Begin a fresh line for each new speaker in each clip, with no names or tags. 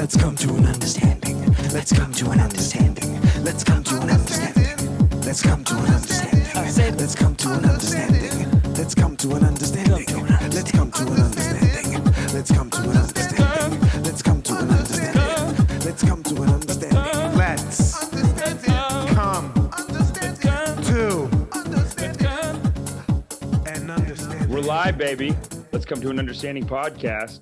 Let's come to an understanding. Let's come to an understanding. Let's come to an understanding. Let's come to an understanding. I said, let's come to an understanding. Let's come to an understanding. Let's come to an understanding. Let's come to an understanding. Let's come to an understanding. Let's come to an understanding.
Let's come to an understanding.
We're live, baby. Let's come to an understanding podcast.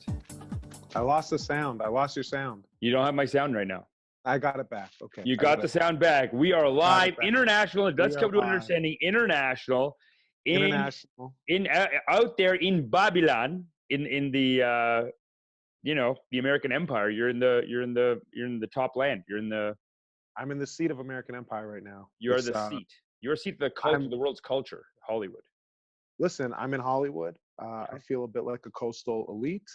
I lost the sound. I lost your sound.
You don't have my sound right now.
I got it back. Okay.
You got the sound back. We are live,
back.
international. Let's come to an understanding, international.
International.
Out there in Babylon, in the the American Empire. You're in the top land.
I'm in the seat of American Empire right now.
You're the seat. You're a seat of the culture, the world's culture, Hollywood.
Listen, I'm in Hollywood. I feel a bit like a coastal elite.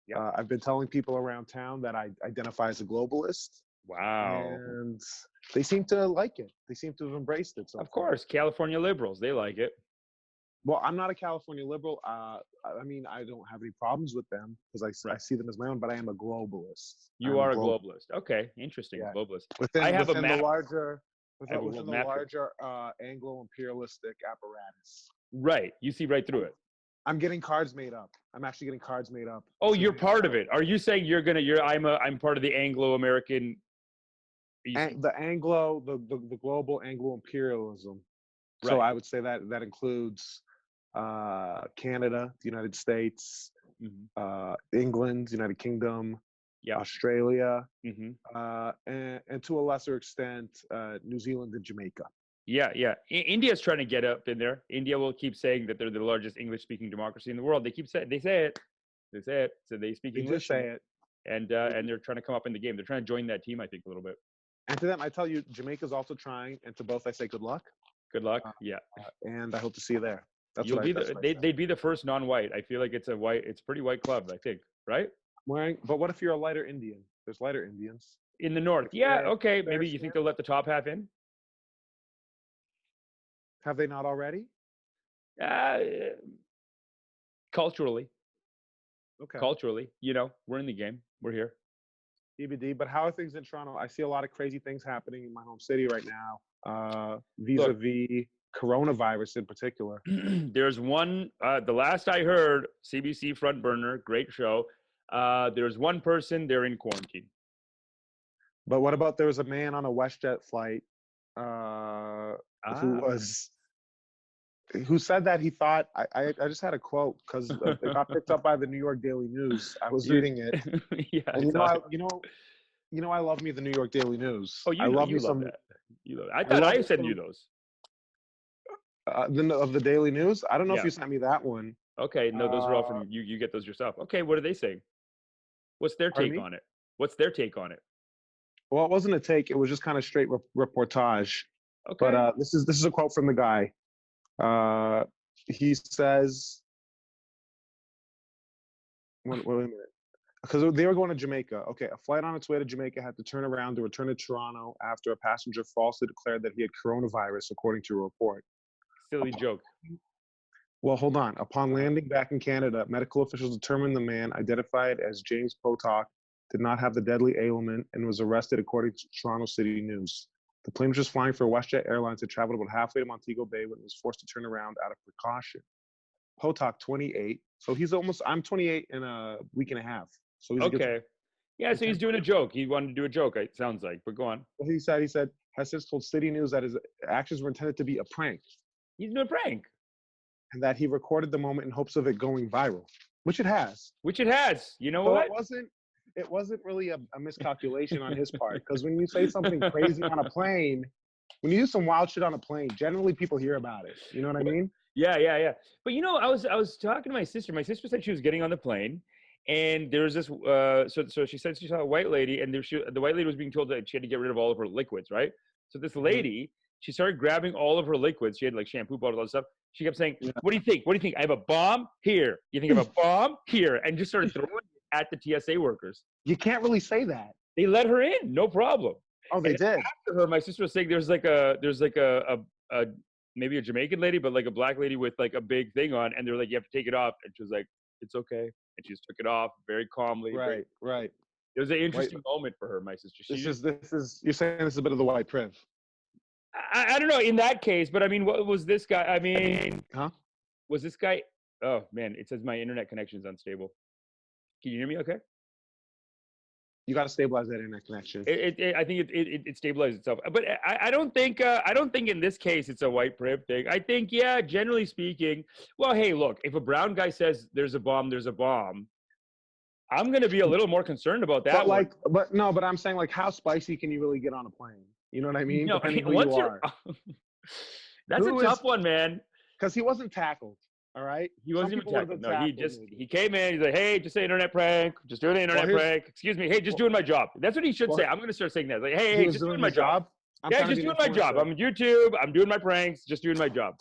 Yeah.
I've been telling people around town that I identify as a globalist.
Wow.
And they seem to like it. They seem to have embraced it. So
Of course, California liberals, they like it.
Well, I'm not a California liberal. I mean, I don't have any problems with them because I see them as my own, but I am a globalist.
You are a globalist. Okay, interesting.
Yeah.
Globalist.
Within
a map.
the larger,
I have a
within the
map here.
larger Anglo-imperialistic apparatus.
Right. You see right through it.
I'm getting cards made up. I'm actually getting cards made up.
Oh, you're part of it. Are you saying I'm part of the Anglo-American?
The global Anglo-imperialism. So
Right.
I would say that includes Canada, the United States, England, United Kingdom, Australia, and to a lesser extent, New Zealand and Jamaica.
Yeah. India's trying to get up in there. India will keep saying that they're the largest English-speaking democracy in the world. They say it. So they speak
They
English.
just say it.
And they're trying to come up in the game. They're trying to join that team, I think, a little bit.
And to them, I tell you, Jamaica's also trying. And to both, I say good luck.
Good luck.
And I hope to see you there.
They'd be the first non-white. I feel like it's a pretty white club, I think, right?
But what if you're a lighter Indian? There's lighter Indians.
In the north. Yeah, okay. Maybe you think they'll let the top half in?
Have they not already?
Culturally.
Okay.
Culturally, we're in the game. We're here.
EBD, but how are things in Toronto? I see a lot of crazy things happening in my home city right now, vis-a-vis coronavirus in particular.
There's one, the last I heard, CBC Front Burner, great show. There's one person, they're in quarantine.
But what about there was a man on a WestJet flight who said that he thought, I just had a quote because it got picked up by the New York Daily News. I was reading it.
Yeah.
And I love me the New York Daily News.
Oh, you love that. You love that. I sent you those.
Of the Daily News? I don't know if you sent me that one.
Okay, no, those are all from you. You get those yourself. Okay, what are they saying? What's their take on it? What's their take on it?
Well, it wasn't a take. It was just kind of straight reportage.
Okay.
But this is a quote from the guy. He says, wait a minute. Because they were going to Jamaica. Okay, a flight on its way to Jamaica had to turn around to return to Toronto after a passenger falsely declared that he had coronavirus, according to a report.
Silly joke.
Well, hold on. Upon landing back in Canada, medical officials determined the man, identified as James Potok, did not have the deadly ailment and was arrested, according to Toronto City News. The plane was just flying for WestJet Airlines and traveled about halfway to Montego Bay when it was forced to turn around out of precaution. Potok, 28. So I'm 28 in a week and a half. So he's
okay. Yeah, so he's doing a joke. He wanted to do a joke, it sounds like, but go on.
Well, he said, has since told City News that his actions were intended to be a prank.
He's doing a prank.
And that he recorded the moment in hopes of it going viral, which it has. You know what? It wasn't really a miscalculation on his part, because when you say something crazy on a plane, when you do some wild shit on a plane, generally people hear about it. You know what I mean?
Yeah. But I was talking to my sister. My sister said she was getting on the plane, and there was this. So she said she saw a white lady, and the white lady was being told that she had to get rid of all of her liquids, right? So this lady, she started grabbing all of her liquids. She had like shampoo bottles, all that stuff. She kept saying, "What do you think? What do you think? I have a bomb here. You think I have a bomb here?" And just started throwing it at the TSA workers.
You can't really say that.
They let her in, no problem.
Oh, they did.
After her, my sister was saying there's like a maybe a Jamaican lady, but like a black lady with like a big thing on, and they're like, you have to take it off, and she was like, it's okay, and she just took it off very calmly.
Right.
It was an interesting moment for her, my sister.
You're saying this is a bit of the white priv.
I don't know in that case, but I mean, what was this guy? I mean,
Huh?
Was this guy? Oh man, it says my internet connection is unstable. Can you hear me? Okay.
You got to stabilize that internet connection.
I think it stabilizes itself, but I don't think in this case it's a white priv thing. I think generally speaking, well, hey, look, if a brown guy says there's a bomb, I'm gonna be a little more concerned about that.
But I'm saying like, how spicy can you really get on a plane? You know what I mean?
No,
Depending who you are.
That's a tough one, man.
Because he wasn't tackled. All right.
He wasn't even tackled. No, he came in. He's like, hey, just say internet prank. Just doing an internet prank. Excuse me. Hey, just doing my job. That's what he should say. I'm gonna start saying that. Like, hey, just doing my job. Yeah, just doing my job. I'm on YouTube. I'm doing my pranks. Just doing my job.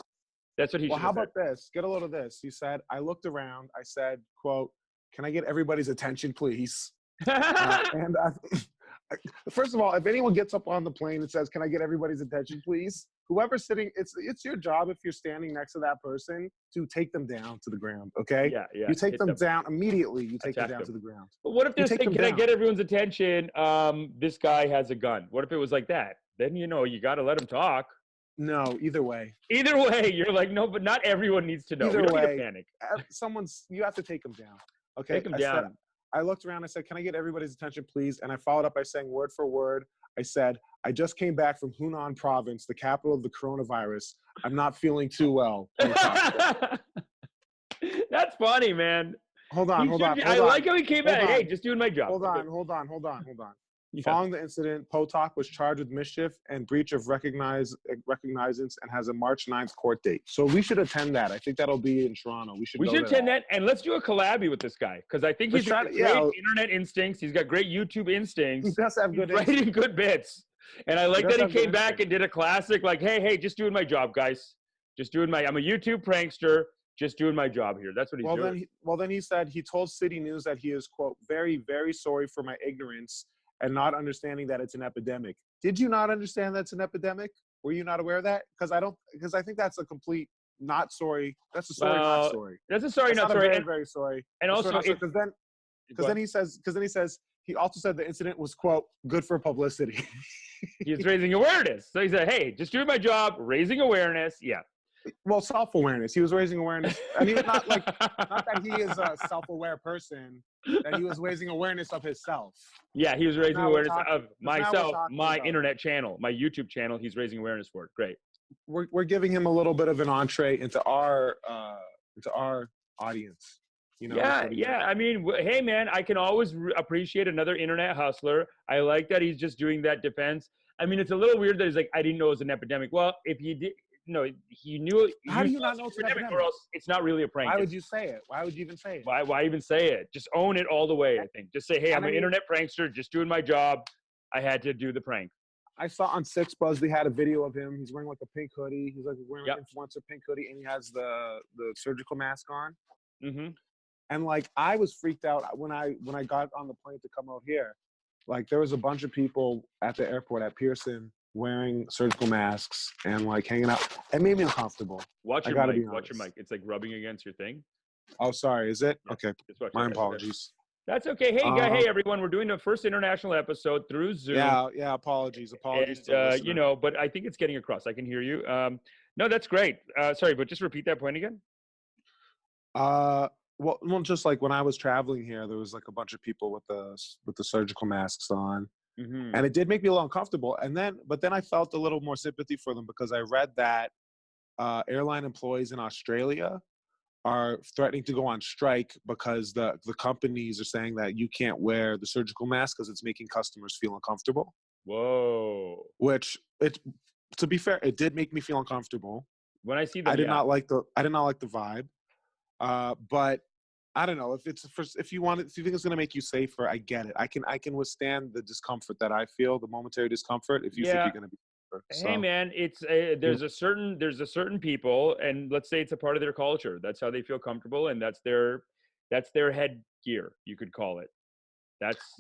That's what he should have said.
Well, how about this? Get a load of this. He said, I looked around. I said, quote, can I get everybody's attention, please? First of all, if anyone gets up on the plane and says, can I get everybody's attention, please? Whoever's sitting, it's your job if you're standing next to that person to take them down to the ground, okay?
Yeah.
You take them down immediately. You take them down to the ground.
But what if they're saying, can I get everyone's attention? This guy has a gun. What if it was like that? Then, you got to let him talk.
No, either way.
Either way, you're like, no, but not everyone needs to know.
Either
we don't
way,
need to panic.
You have to take them down, okay?
Take them down.
I looked around, I said, can I get everybody's attention, please? And I followed up by saying word for word, I said, I just came back from Hunan province, the capital of the coronavirus. I'm not feeling too well.
That's funny, man.
Hold on.
I like how he came back. Hey, just doing my job.
Hold on. Yeah. Following the incident, Potok was charged with mischief and breach of recognizance and has a March 9th court date. So we should attend that. I think that'll be in Toronto. We should
attend that, and let's do a collabie with this guy because I think he's got great internet instincts. He's got great YouTube instincts.
He does have good
instincts. Writing good bits. And I like that he came back and did a classic like, hey, just doing my job, guys. I'm a YouTube prankster. Just doing my job here. That's what he's doing.
Then he said he told City News that he is, quote, very, very sorry for my ignorance and not understanding that it's an epidemic. Did you not understand that's an epidemic? Were you not aware of that? Because I think that's a complete not sorry. That's a sorry, not sorry.
That's a sorry, not sorry.
Very, very sorry.
And also,
because then he says, he also said the incident was, quote, good for publicity.
He's raising awareness. So he said, hey, just doing my job, raising awareness. Yeah.
Well, self-awareness. He was raising awareness. I mean, not that he is a self-aware person, that he was raising awareness of himself.
Yeah, he was raising awareness of myself, my internet channel, my YouTube channel. He's raising awareness for it. Great.
We're giving him a little bit of an entree into our audience.
Yeah. I mean, hey, man, I can always appreciate another internet hustler. I like that he's just doing that defense. I mean, it's a little weird that he's like, I didn't know it was an epidemic. Well, if he did. No, he knew it.
How do you not know it's an epidemic?
Or else it's not really a prank.
Why would you say it? Why would you even say it?
Why even say it? Just own it all the way, I think. Just say, hey, I'm an internet prankster, just doing my job. I had to do the prank.
I saw on Six Buzz, they had a video of him. He's wearing like a pink hoodie. He's like wearing an influencer pink hoodie, and he has the surgical mask on.
Mm-hmm.
And like, I was freaked out when I got on the plane to come out here. Like, there was a bunch of people at the airport at Pearson wearing surgical masks and like hanging out. It made me uncomfortable.
Watch your mic. Watch your mic. It's like rubbing against your thing.
Oh, sorry. Is it?
Yeah.
Okay. My apologies.
That's okay. Hey, hey, everyone. We're doing the first international episode through Zoom.
Yeah. Apologies.
And, but I think it's getting across. I can hear you. No, that's great. Sorry, but just repeat that point again.
Well, just like when I was traveling here, there was like a bunch of people with the surgical masks on.
Mm-hmm.
And it did make me a little uncomfortable. But then I felt a little more sympathy for them because I read that airline employees in Australia are threatening to go on strike because the companies are saying that you can't wear the surgical mask because it's making customers feel uncomfortable.
Whoa.
Which, to be fair, it did make me feel uncomfortable.
When I see that,
I did not like the vibe. But I don't know if you think it's gonna make you safer. I get it. I can withstand the discomfort that I feel, the momentary discomfort. If you think you're gonna be safer.
Hey man, it's there's a certain people, and let's say it's a part of their culture. That's how they feel comfortable, and that's their headgear. You could call it.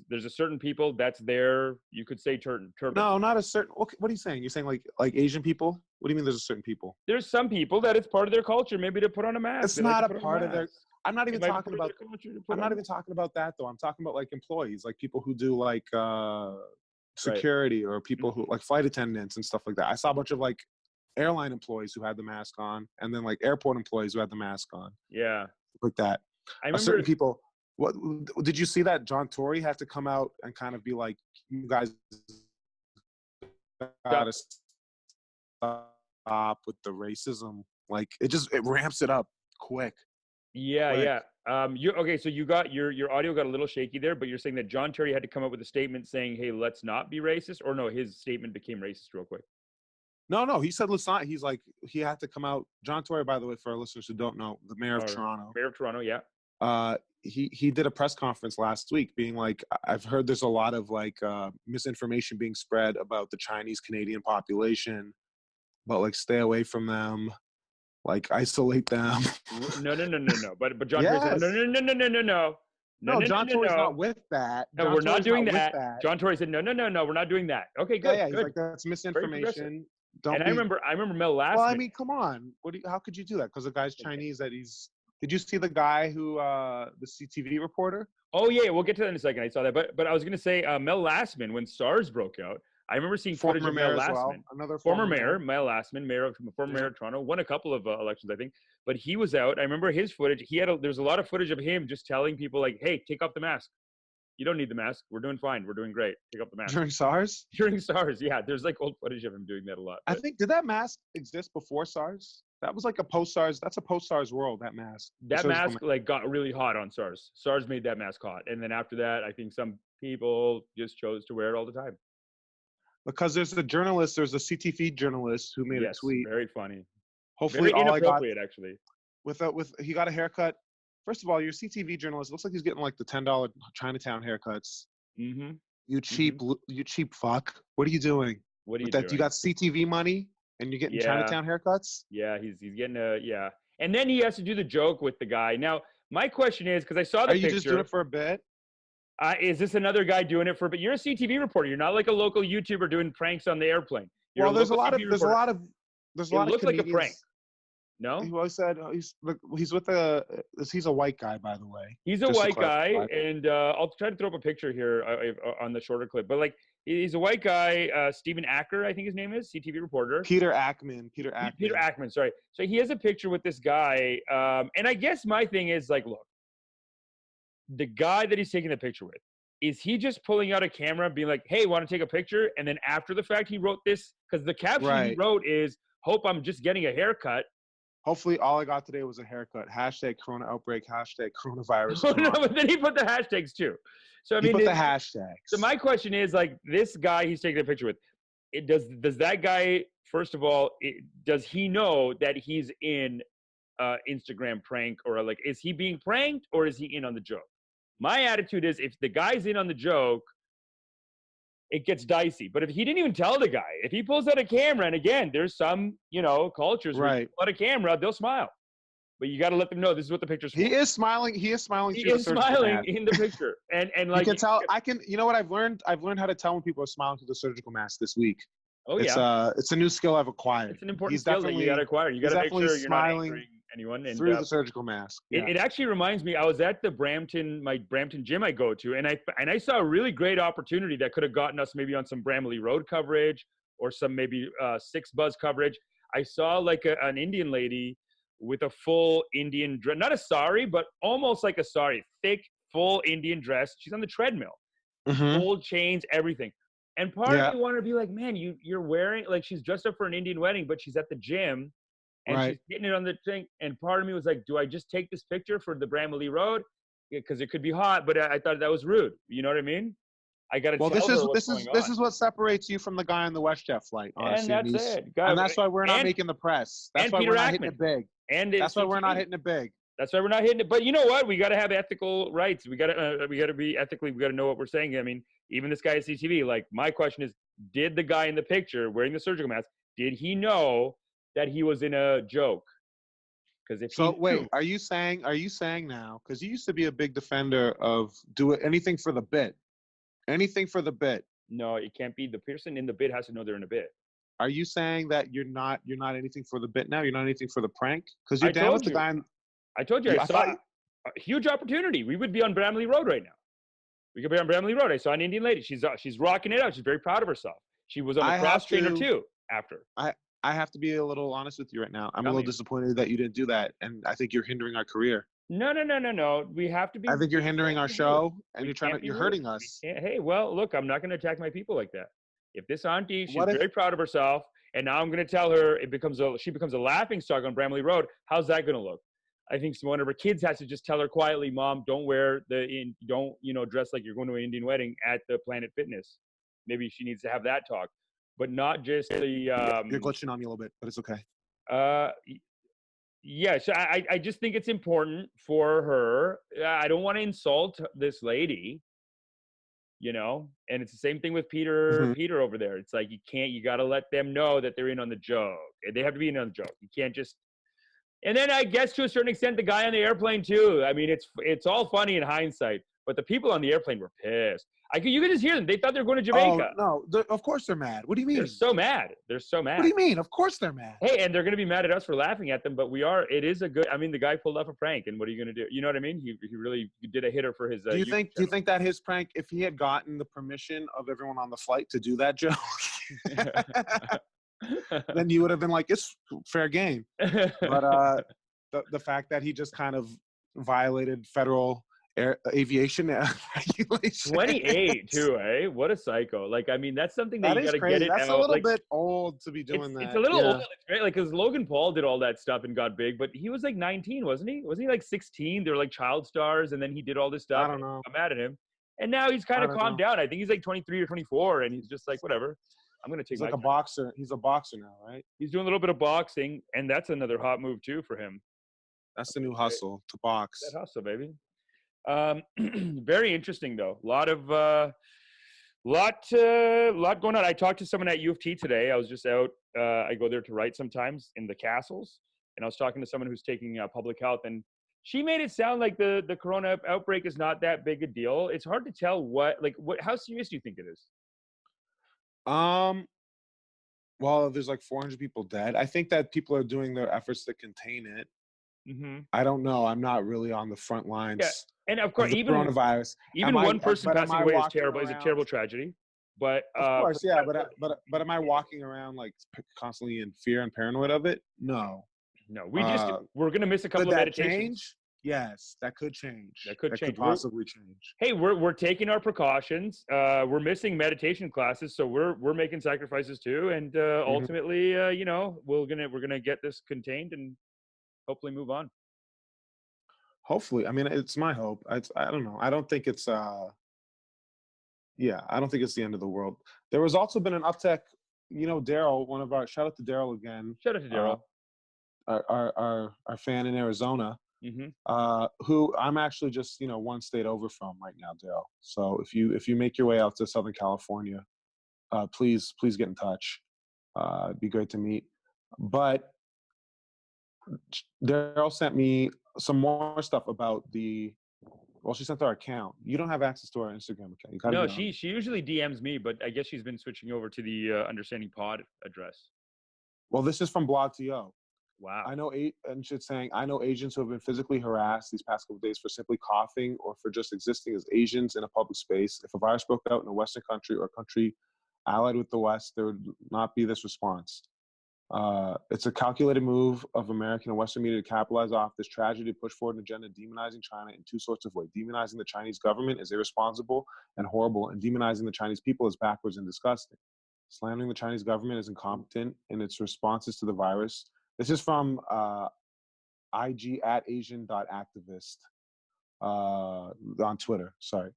There's a certain people that's their, you could say turban.
No, not a certain. Okay, what are you saying? You're saying like Asian people? What do you mean? There's a certain people?
There's some people that it's part of their culture, maybe to put on a mask.
It's not a part of their. I'm not even
It might be
talking
putting
about.
their culture to put
I'm not
on.
even talking about that though. I'm talking about like employees, like people who do like
Right.
security or people who like flight attendants and stuff like that. I saw a bunch of like airline employees who had the mask on, and then like airport employees who had the mask on,
Yeah.
like that.
I
Certain
remember.
people. What did you see that John Tory had to come out and kind of be like, you guys gotta stop with the racism. Like it ramps it up quick.
Yeah,
Quick.
yeah. You okay? So you got your audio got a little shaky there, but you're saying that John Terry had to come up with a statement saying, "Hey, let's not be racist," or no? His statement became racist real quick.
No, he said let's not. He's like he had to come out. John Tory, by the way, for our listeners who don't know, the mayor of
Or
Toronto.
Mayor of Toronto, yeah.
He did a press conference last week being like, I've heard there's a lot of like misinformation being spread about the Chinese Canadian population, but like stay away from them, like isolate them.
No. But John Tory said,
Yes.
no.
John Tory's not with that.
No,
John
we're not
Tory's
doing
with
that. John Tory said, no, we're not doing that. Okay, good.
Yeah, he's
good.
like, that's
progressive.
misinformation. Don't
And
be.
I remember Mel Lastman.
Well, I mean, come on. How could you do that? Because the guy's Chinese. Did you see the guy who the CTV reporter?
Oh yeah, we'll get to that in a second. I saw that, but I was gonna say Mel Lastman when SARS broke out. I remember seeing footage
Former
of
mayor
Mel
as
Lastman,
well. Another
former mayor, Mel Lastman, former mayor of Toronto, won a couple of elections, I think. But he was out. I remember his footage. There's a lot of footage of him just telling people like, "Hey, take off the mask. You don't need the mask. We're doing fine. We're doing great. Take off the mask."
During SARS?
During SARS, yeah. There's like old footage of him doing that a lot.
I think, did that mask exist before SARS? That was like a post-SARS. That's a post-SARS world, that mask.
That mask like got really hot on SARS. SARS made that mask hot. And then after that, I think some people just chose to wear it all the time.
Because there's a CTV journalist who made a tweet.
Very funny.
Hopefully
very
all I got
actually.
He got a haircut. First of all, you're a CTV journalist. It looks like he's getting like the $10 Chinatown haircuts.
Mm-hmm.
You cheap fuck. What are you doing?
What are you
doing?
doing?
You got CTV money and you're getting Chinatown haircuts?
Yeah, he's getting and then he has to do the joke with the guy. Now, my question is, because I saw the picture.
Are you just doing it for a bit?
Is this another guy doing it for? But you're a CTV reporter. You're not like a local YouTuber doing pranks on the airplane.
There's a lot of
It looks like a prank. No,
he always said he's a white guy, by the way.
He's a white guy, and I'll try to throw up a picture here on the shorter clip. But like, he's a white guy. Stephen Acker, I think his name is, CTV reporter.
Peter Ackman.
Sorry. So he has a picture with this guy, and I guess my thing is like, look, the guy that he's taking the picture with, is he just pulling out a camera, being like, "Hey, want to take a picture?" And then after the fact, he wrote this because the caption he wrote is, "Hope I'm just getting a haircut."
Hopefully, all I got today was a haircut. #Corona outbreak. #coronavirus.
Oh, no, but then he put the hashtags too. So I mean,
he put the hashtags.
So my question is, like, this guy he's taking a picture with, does that guy, first of all, does he know that he's in Instagram prank, or like, is he being pranked or is he in on the joke? My attitude is, if the guy's in on the joke, it gets dicey. But if he didn't even tell the guy, if he pulls out a camera, and again, there's some, cultures where you pull out a camera, they'll smile. But you got to let them know this is what the picture's for.
He is smiling. He is smiling.
He is smiling in the picture, and like
you can tell. You know what I've learned? I've learned how to tell when people are smiling through the surgical mask this week.
Oh yeah,
it's a new skill I've acquired.
It's an important skill that you got to acquire. You got to make sure you're not angering anyone. And,
through the surgical mask. Yeah.
It actually reminds me. I was at the Brampton gym I go to, and I saw a really great opportunity that could have gotten us maybe on some Bramley Road coverage or some maybe Six Buzz coverage. I saw like an Indian lady with a full Indian dress, not a sari, but almost like a sari, thick, full Indian dress. She's on the treadmill, gold chains, everything. And part of me wanted to be like, man, you're wearing, like, she's dressed up for an Indian wedding, but she's at the gym and she's getting it on the thing. And part of me was like, do I just take this picture for the Bramley Road? Because it could be hot, but I thought that was rude. You know what I mean? I got to tell her what's going on.
This is what separates you from the guy on the WestJet flight, honestly.
And that's it.
And that's why we're not making the press. That's why we're not hitting it big.
And
that's why we're not hitting it big.
That's why we're not hitting it. But you know what? We got to have ethical rights. We got to be ethically. We got to know what we're saying. I mean, even this guy at CTV. Like, my question is, did the guy in the picture wearing the surgical mask, did he know that he was in a joke? Because if
are you saying now? Because you used to be a big defender of anything for the bit. Anything for the bit.
No, it can't be. The person in the bit has to know they're in a bit.
Are you saying that you're not anything for the bit now? You're not anything for the prank? Because you're down with the guy.
I told you. A huge opportunity. We would be on Bramley Road right now. We could be on Bramley Road. I saw an Indian lady. She's rocking it out. She's very proud of herself. She was on the
I
cross
have
trainer
to.
too after.
I have to be a little honest with you right now. I'm a
Tell
little
me.
disappointed that you didn't do that, and I think you're hindering our career.
No. We have to be.
I think you're hindering our show, and
We
you're trying
can't
to.
be
You're
rude.
hurting us.
Hey, well, look, I'm not going to attack my people like that. If this auntie, she's
What if?
very proud of herself, and now I'm going to tell her she becomes a laughing stock on Bramley Road. How's that going to look? I think one of her kids has to just tell her quietly, Mom, don't dress like you're going to an Indian wedding at the Planet Fitness. Maybe she needs to have that talk, but not just the.
You're glitching on me a little bit, but it's okay.
Yeah, so I just think it's important for her. I don't want to insult this lady, and it's the same thing with Peter over there. It's like you got to let them know that they're in on the joke. They have to be in on the joke. You can't just. And then I guess to a certain extent, the guy on the airplane too. I mean, it's all funny in hindsight, but the people on the airplane were pissed. You could just hear them. They thought they were going to Jamaica.
Oh no! Of course they're mad. What do you mean?
They're so mad.
What do you mean? Of course they're mad.
Hey, and they're going to be mad at us for laughing at them, but it is a good. I mean, the guy pulled off a prank, and what are you going to do? You know what I mean? He really did a hitter for his.
Do you think that his prank, if he had gotten the permission of everyone on the flight to do that joke, then you would have been like, it's fair game. But the fact that he just kind of violated federal aviation regulations.
28 too, eh? What a psycho! Like, I mean, that's something that you got to get it.
That's
out.
A little bit old to be doing that.
It's a little old. It's great, like, because Logan Paul did all that stuff and got big, but he was like 19, wasn't he? Wasn't he like 16? They were like child stars, and then he did all this stuff.
I don't know.
I'm mad at him, and now he's kind of calmed down. I think he's like 23 or 24, and he's just like, whatever. I'm gonna take.
He's like a boxer. He's a boxer now, right?
He's doing a little bit of boxing, and that's another hot move too for him.
That's the new hustle, to box.
That hustle, baby. Very interesting though. Lot going on. I talked to someone at U of T today. I was just out. I go there to write sometimes in the castles, and I was talking to someone who's taking public health, and she made it sound like the corona outbreak is not that big a deal. It's hard to tell how serious do you think it is?
Well, there's like 400 people dead. I think that people are doing their efforts to contain it.
Mm-hmm.
I don't know. I'm not really on the front lines.
Yeah. And of course, even
coronavirus.
One person passing away is terrible. Is a terrible tragedy. But
of course, yeah. But am I walking around like constantly in fear and paranoid of it? No.
No. We're gonna miss a couple of meditations.
Change? Yes, that could change.
That could
possibly change.
Hey, we're taking our precautions. We're missing meditation classes, so we're making sacrifices too. And ultimately, we're gonna get this contained and hopefully move on.
Hopefully. I mean, it's my hope. I don't know. I don't think it's I don't think it's the end of the world. There has also been an uptick, Daryl, shout out to Daryl again.
Shout out to Daryl.
Our fan in Arizona, who I'm actually just, one state over from right now, Daryl. So if you make your way out to Southern California, please get in touch. It'd be great to meet. But Daryl sent me some more stuff about she sent our account. You don't have access to our Instagram account.
No, she usually DMs me, but I guess she's been switching over to the Understanding Pod address.
Well, this is from Blog.to.
Wow.
I know Asians who have been physically harassed these past couple of days for simply coughing or for just existing as Asians in a public space. If a virus broke out in a Western country or a country allied with the West, there would not be this response. It's a calculated move of American and Western media to capitalize off this tragedy to push forward an agenda demonizing China in two sorts of ways. Demonizing the Chinese government is irresponsible and horrible, and demonizing the Chinese people is backwards and disgusting. Slandering the Chinese government is incompetent in its responses to the virus. This is from IG at Asian.activist on Twitter. Sorry.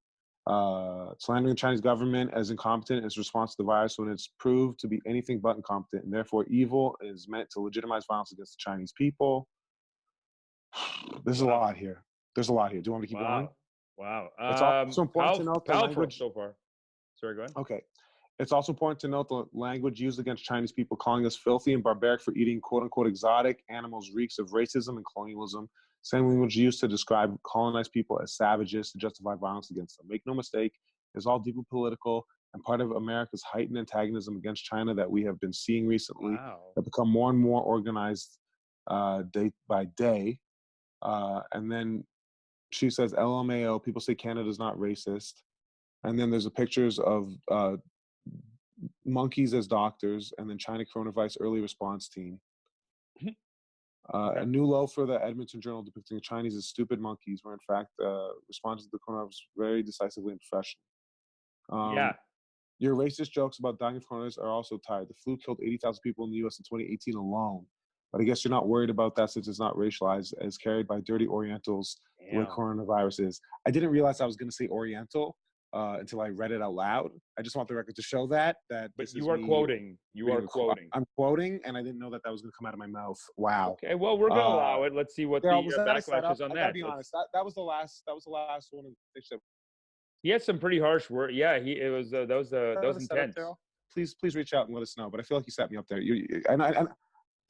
Slandering the Chinese government as incompetent in its response to the virus when it's proved to be anything but incompetent, and therefore evil is meant to legitimize violence against the Chinese people. There's a lot here. Do you want me to keep going?
Wow.
It's also important to note the language
so far. Sorry, go ahead.
Okay. It's also important to note the language used against Chinese people, calling us filthy and barbaric for eating quote-unquote exotic animals, reeks of racism and colonialism. Same language used to describe colonized people as savages to justify violence against them. Make no mistake, it's all deeply political and part of America's heightened antagonism against China that we have been seeing recently that become more and more organized day by day. And then She says, LMAO, people say Canada's not racist. And then there's a pictures of monkeys as doctors, and then China coronavirus early response team.
Okay.
A new low for the Edmonton Journal depicting the Chinese as stupid monkeys, where in fact responded to the coronavirus very decisively and professionally.
Yeah.
Your racist jokes about dying of coronavirus are also tired. The flu killed 80,000 people in the U.S. in 2018 alone. But I guess you're not worried about that since it's not racialized as carried by dirty Orientals the way
Damn.
coronavirus is. I didn't realize I was going to say Oriental until I read it out loud. I just want the record to show that
But
this
you
is
are
me
quoting. You are
reading
quoting.
I'm quoting, and I didn't know that was going to come out of my mouth. Wow.
Okay. Well, we're gonna allow it. Let's see what
Daryl,
the
was that a
backlash
setup?
is on
I
that.
gotta be honest. That was the last. That was the last one of the that
He had some pretty harsh word. Yeah. It was that was
was a setup,
intense.
Daryl. Please reach out and let us know. But I feel like you set me up there.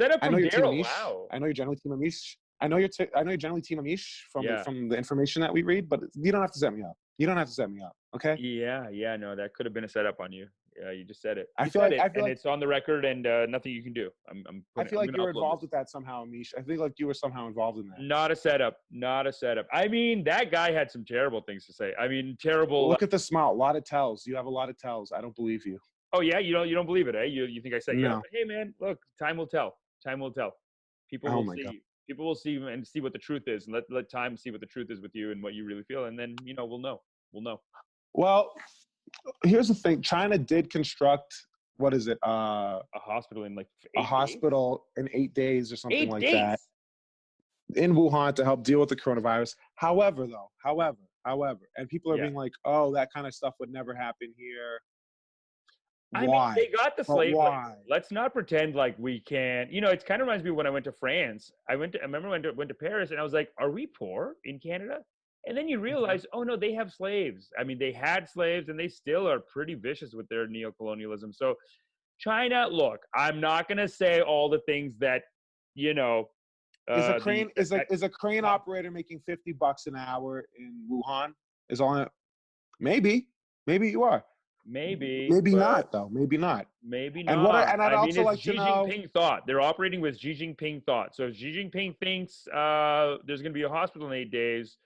Set up
I know
from
you're Team
Daryl.
Amish.
Wow.
I know you're generally Team Amish. I know you're generally Team Amish from
Yeah.
the information that we read. But you don't have to set me up. You don't have to set me up. Okay.
Yeah. No, that could have been a setup on you. Yeah, you just said it.
I
You
feel
said
like-
it,
I feel
and
like-
it's on the record, and nothing you can do.
I feel like
I'm
you were
gonna upload
involved
this.
with that somehow, Amish. I feel like you were somehow involved in that.
Not a setup. Not a setup. I mean, that guy had some terrible things to say. I mean, terrible.
Look at the smile. A lot of tells. You have a lot of tells. I don't believe you.
Oh yeah, you don't believe it, eh? You think I set you
No.
up? But hey, man, look, time will tell. Time will tell. People
Oh
will
my
see.
God.
People will see and see what the truth is, and let time see what the truth is with you and what you really feel, and then we'll know. We'll know.
Well, here's the thing. China did construct, what is it?
A hospital in like 8
A
days?
hospital in 8 days or something
8
like
days.
that in Wuhan to help deal with the coronavirus. However, and people are
Yeah.
being like, oh, that kind of stuff would never happen here.
I
Why?
mean, they got the
But
slave
why?
labor. Let's not pretend like we can't. It kind of reminds me of when I went to France. I remember when I went to Paris, and I was like, "Are we poor in Canada?" And then you realize, oh no, they have slaves. I mean, they had slaves, and they still are pretty vicious with their neocolonialism. So, China, look, I'm not gonna say all the things that,
Is a crane is a crane operator making $50 an hour in Wuhan? Is all maybe you are.
maybe
Not though. Maybe not.
Maybe
And
not.
I'd
I mean,
also
it's
like
Xi
to know.
Jinping thought. They're operating with Xi Jinping thought. So if Xi Jinping thinks there's going to be a hospital in 8 days,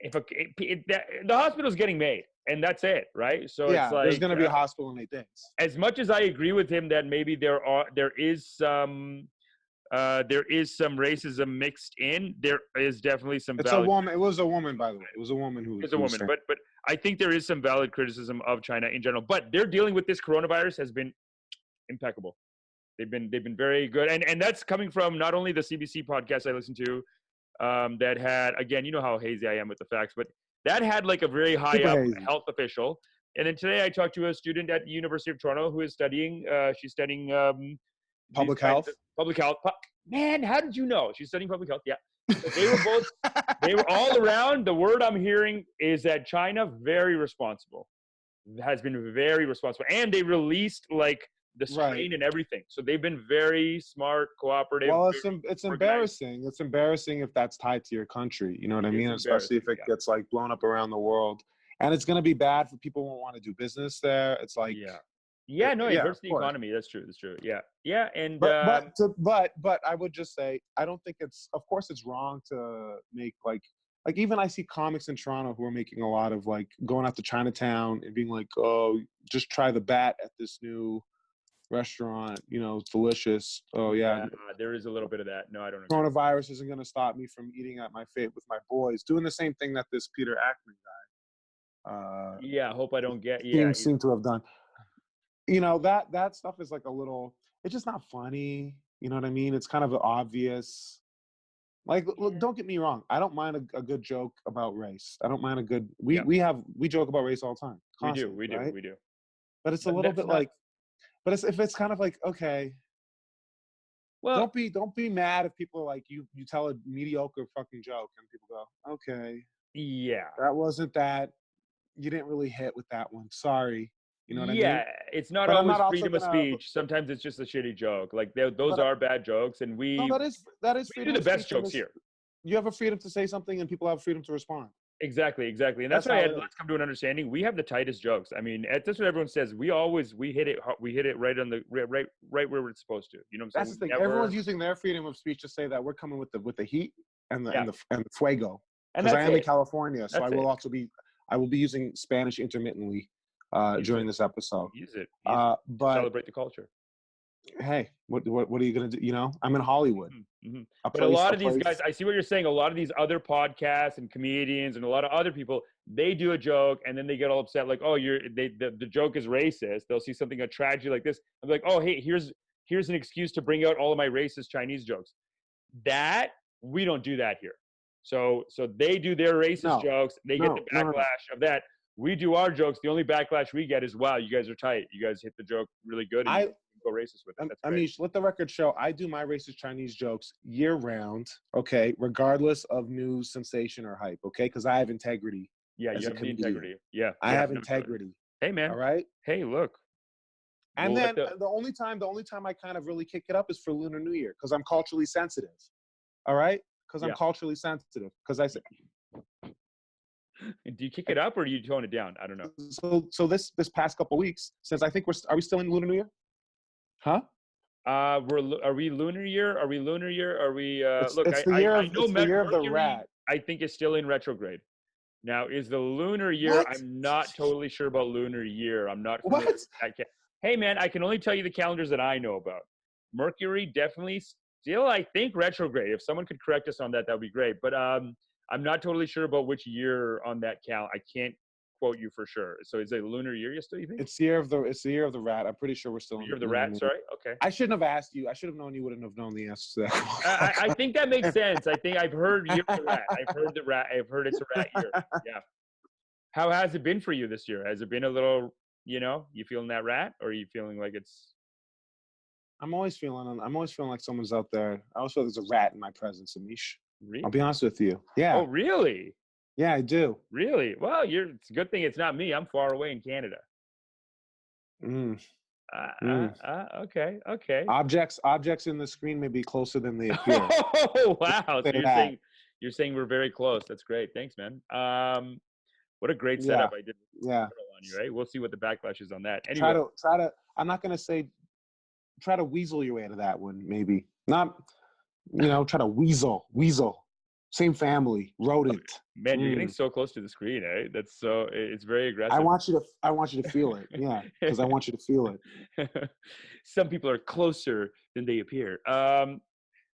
the hospital's getting made, and that's it, right? So
Yeah,
it's like
there's going to be a hospital in 8 days.
as much as I agree with him that maybe there is some racism mixed in. There is definitely some.
It's
valid
a woman. It was a woman, by the way. It was a woman who.
It's a woman, but I think there is some valid criticism of China in general. But they're dealing with this coronavirus has been impeccable. They've been very good, and that's coming from not only the CBC podcast I listened to, that had, again, you know how hazy I am with the facts, but that had like a very high up health official. And then today I talked to a student at the University of Toronto who is studying. She's studying
public health.
Public health. Man, how did you know? She's studying public health. Yeah. So they were all around. The word I'm hearing is that China has been very responsible, and they released like the strain and everything. So they've been very smart, cooperative.
Well, it's embarrassing. It's embarrassing if that's tied to your country. You know what I mean? Especially if it gets like blown up around the world, and it's going to be bad for people who won't want to do business there. It's like
it hurts the economy. That's true. Yeah, and
but I would just say I don't think of course it's wrong to make like even I see comics in Toronto who are making a lot of like going out to Chinatown and being like, oh, just try the bat at this new restaurant, it's delicious. Oh yeah,
there is a little bit of that. No, I don't agree.
Coronavirus isn't going to stop me from eating at my fate with my boys, doing the same thing that this Peter Ackman guy
I hope I don't get
seem to have done. That stuff is like a little, it's just not funny, you know what I mean? It's kind of obvious. Like, look, don't get me wrong, I don't mind a good joke about race. I don't mind a good we joke about race all the time.
We do.
But it's a little bit like, but if it's kind of like, okay, well, don't be mad if people are like you tell a mediocre fucking joke and people go, okay, that wasn't that, you didn't really hit with that one, sorry, you know what I mean?
It's not always freedom of speech. Sometimes it's just a shitty joke. Like those are bad jokes, and that is freedom. We do the best jokes here.
You have a freedom to say something, and people have freedom to respond.
Exactly, and that's why let's come to an understanding. We have the tightest jokes. I mean, that's what everyone says. We hit it right on the right where it's supposed to. You know what I'm saying?
That's the thing. Everyone's using their freedom of speech to say that we're coming with the heat and the fuego.
And
because I
that's
am in
it.
California, so
That's
I will be using Spanish intermittently
Use
during
it.
this episode.
Use it. Use it.
But
Celebrate the culture.
hey, what are you gonna do? You know, I'm in Hollywood,
But a lot of these
place.
guys, I see what you're saying. A lot of these other podcasts and comedians and a lot of other people, they do a joke and then they get all upset, like, "Oh, the joke is racist." They'll see something, a tragedy like this, and be like, "Oh, hey, here's an excuse to bring out all of my racist Chinese jokes." That we don't do that here. So they do their racist jokes. They get the backlash of that. We do our jokes. The only backlash we get is, "Wow, you guys are tight. You guys hit the joke really good, and you go racist with it." That's great.
Amish, let the record show I do my racist Chinese jokes year round, okay, regardless of news, sensation, or hype, okay? Because I have integrity.
Yeah, you have the integrity. Yeah,
I have integrity.
Hey, man.
All right.
Hey, look.
And then the only time I kind of really kick it up is for Lunar New Year because I'm culturally sensitive. All right, because I'm culturally sensitive. Because I say.
Do you kick it up or do you tone it down? I don't
know. So this past couple weeks, since I think are we still in Lunar New Year? Huh?
Are we Lunar Year? Are we Lunar Year? Are we? Look,
it's the year
of
the rat.
I think is still in retrograde. Now, is the Lunar Year?
What?
I'm not totally sure about Lunar Year. I'm not.
What?
Hey, man, I can only tell you the calendars that I know about. Mercury definitely still, I think, retrograde. If someone could correct us on that, that would be great. But I'm not totally sure about which year on that calendar. I can't quote you for sure. So is it Lunar Year? You think?
It's the year of the rat. I'm pretty sure we're still in
the year of the rat. Sorry. Okay.
I shouldn't have asked you. I should have known you wouldn't have known the answer to that.
I think that makes sense. I think I've heard year of the rat. I've heard the rat. I've heard it's a rat year. Yeah. How has it been for you this year? Has it been a little, you feeling that rat, or are you feeling like it's?
I'm always feeling like someone's out there. I always feel there's a rat in my presence, Amish.
Really?
I'll be honest with you. Yeah.
Oh, really?
Yeah, I do.
Really? Well, it's a good thing it's not me. I'm far away in Canada. Okay.
Objects in the screen may be closer than they appear.
Oh, wow. So you're saying we're very close. That's great. Thanks, man. What a great setup I did.
Yeah.
On you, right? We'll see what the backlash is on that.
Anyway. Try to. I'm not gonna say. Try to weasel your way out of that one. Maybe not. Try to weasel. Same family. Rodent.
Man, you're getting so close to the screen, eh? That's so. It's very aggressive.
I want you to feel it. Yeah, because I want you to feel it.
Some people are closer than they appear.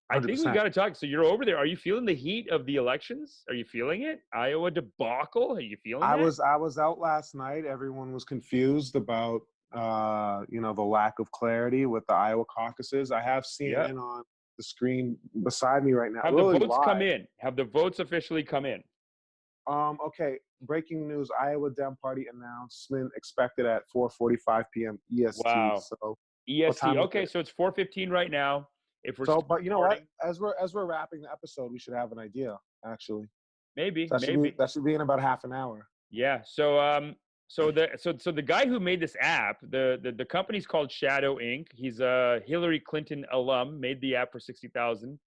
I think we got to talk. So you're over there. Are you feeling the heat of the elections? Are you feeling it? Iowa debacle? Are you feeling it?
I was out last night. Everyone was confused about the lack of clarity with the Iowa caucuses. I have CNN on the screen beside me right now.
Have the votes come in? Have the votes officially come in?
Okay. Breaking news: Iowa Dem Party announcement expected at 4:45 p.m. EST.
Wow.
So
EST. Okay, so it's 4:15 right now. If we're
but you know what? As we're wrapping the episode, we should have an idea. Actually,
maybe
that should be in about half an hour.
Yeah. So the guy who made this app, the company's called Shadow Inc. He's a Hillary Clinton alum. Made the app for $60,000.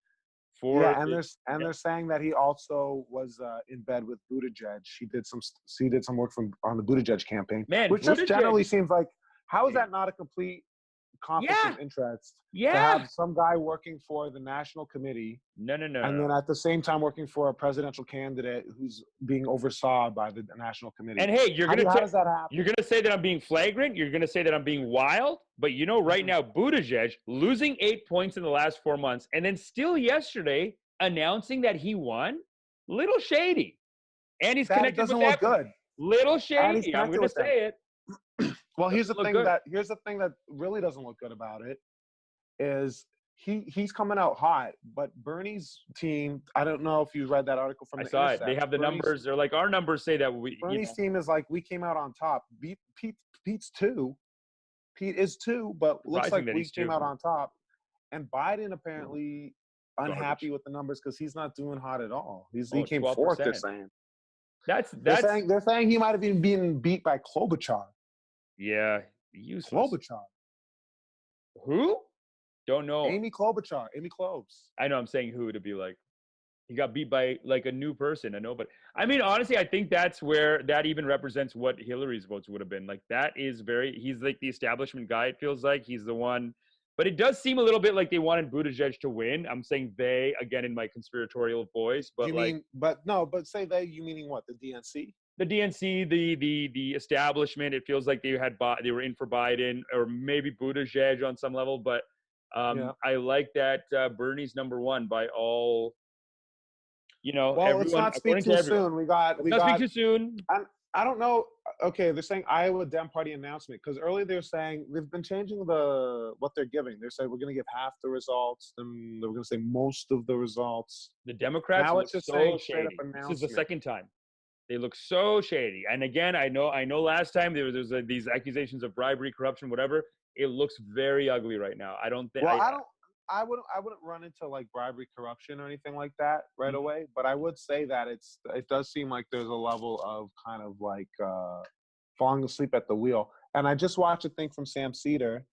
They're saying that he also was in bed with Buttigieg. He did some work on the Buttigieg campaign, which just generally seems like, how is that not a complete conflict of interest?
Yeah.
To have some guy working for the national committee.
No.
And then at the same time working for a presidential candidate who's being oversaw by the national committee.
And hey,
how does that happen?
You're gonna say that I'm being flagrant. You're gonna say that I'm being wild. But right now, Buttigieg losing 8 points in the last 4 months, and then still yesterday announcing that he won. Little shady. And he's connected with that.
Look good.
Little shady. I'm gonna say it.
Well, here's the thing that really doesn't look good about it is he's coming out hot, but Bernie's team, I don't know if you read that article from
I saw it. They have the numbers. They're like, our numbers say that
Bernie's team is like, we came out on top. Pete's 2. Pete is 2, but looks like we came out on top. And Biden apparently unhappy with the numbers because he's not doing hot at all. He came
12%.
fourth, they're saying.
They're
saying he might have been being beat by Klobuchar.
Yeah, useless.
Klobuchar.
Who? Don't know.
Amy Klobuchar. Amy Klobes.
I know. I'm saying who to be like. He got beat by like a new person. I know, but I mean, honestly, I think that's where that even represents what Hillary's votes would have been. Like that is he's like the establishment guy. It feels like he's the one. But it does seem a little bit like they wanted Buttigieg to win. I'm saying they, again, in my conspiratorial voice, but
You
like
mean, but no, but say they, you meaning what? The DNC?
the DNC, the establishment, it feels like they were in for Biden or maybe Buttigieg on some level. But
Yeah.
I like that Bernie's number one by all,
Well, let's
everyone,
not speak
according to
too
everyone.
soon. We got,
Let's not speak too soon.
I don't know. Okay, they're saying Iowa Dem Party announcement because earlier they were saying they've been changing what they're giving. They said we're going to give half the results, then they were going to say most of the results.
The Democrats
Now
look
it's just
so
saying straight up
shady. This is the
announcement.
second time. They look so shady. And again, I know last time there was these accusations of bribery, corruption, whatever. It looks very ugly right now. I don't think.
Well, I wouldn't run into like bribery, corruption, or anything like that right away. But I would say that it does seem like there's a level of kind of like falling asleep at the wheel. And I just watched a thing from Sam Cedar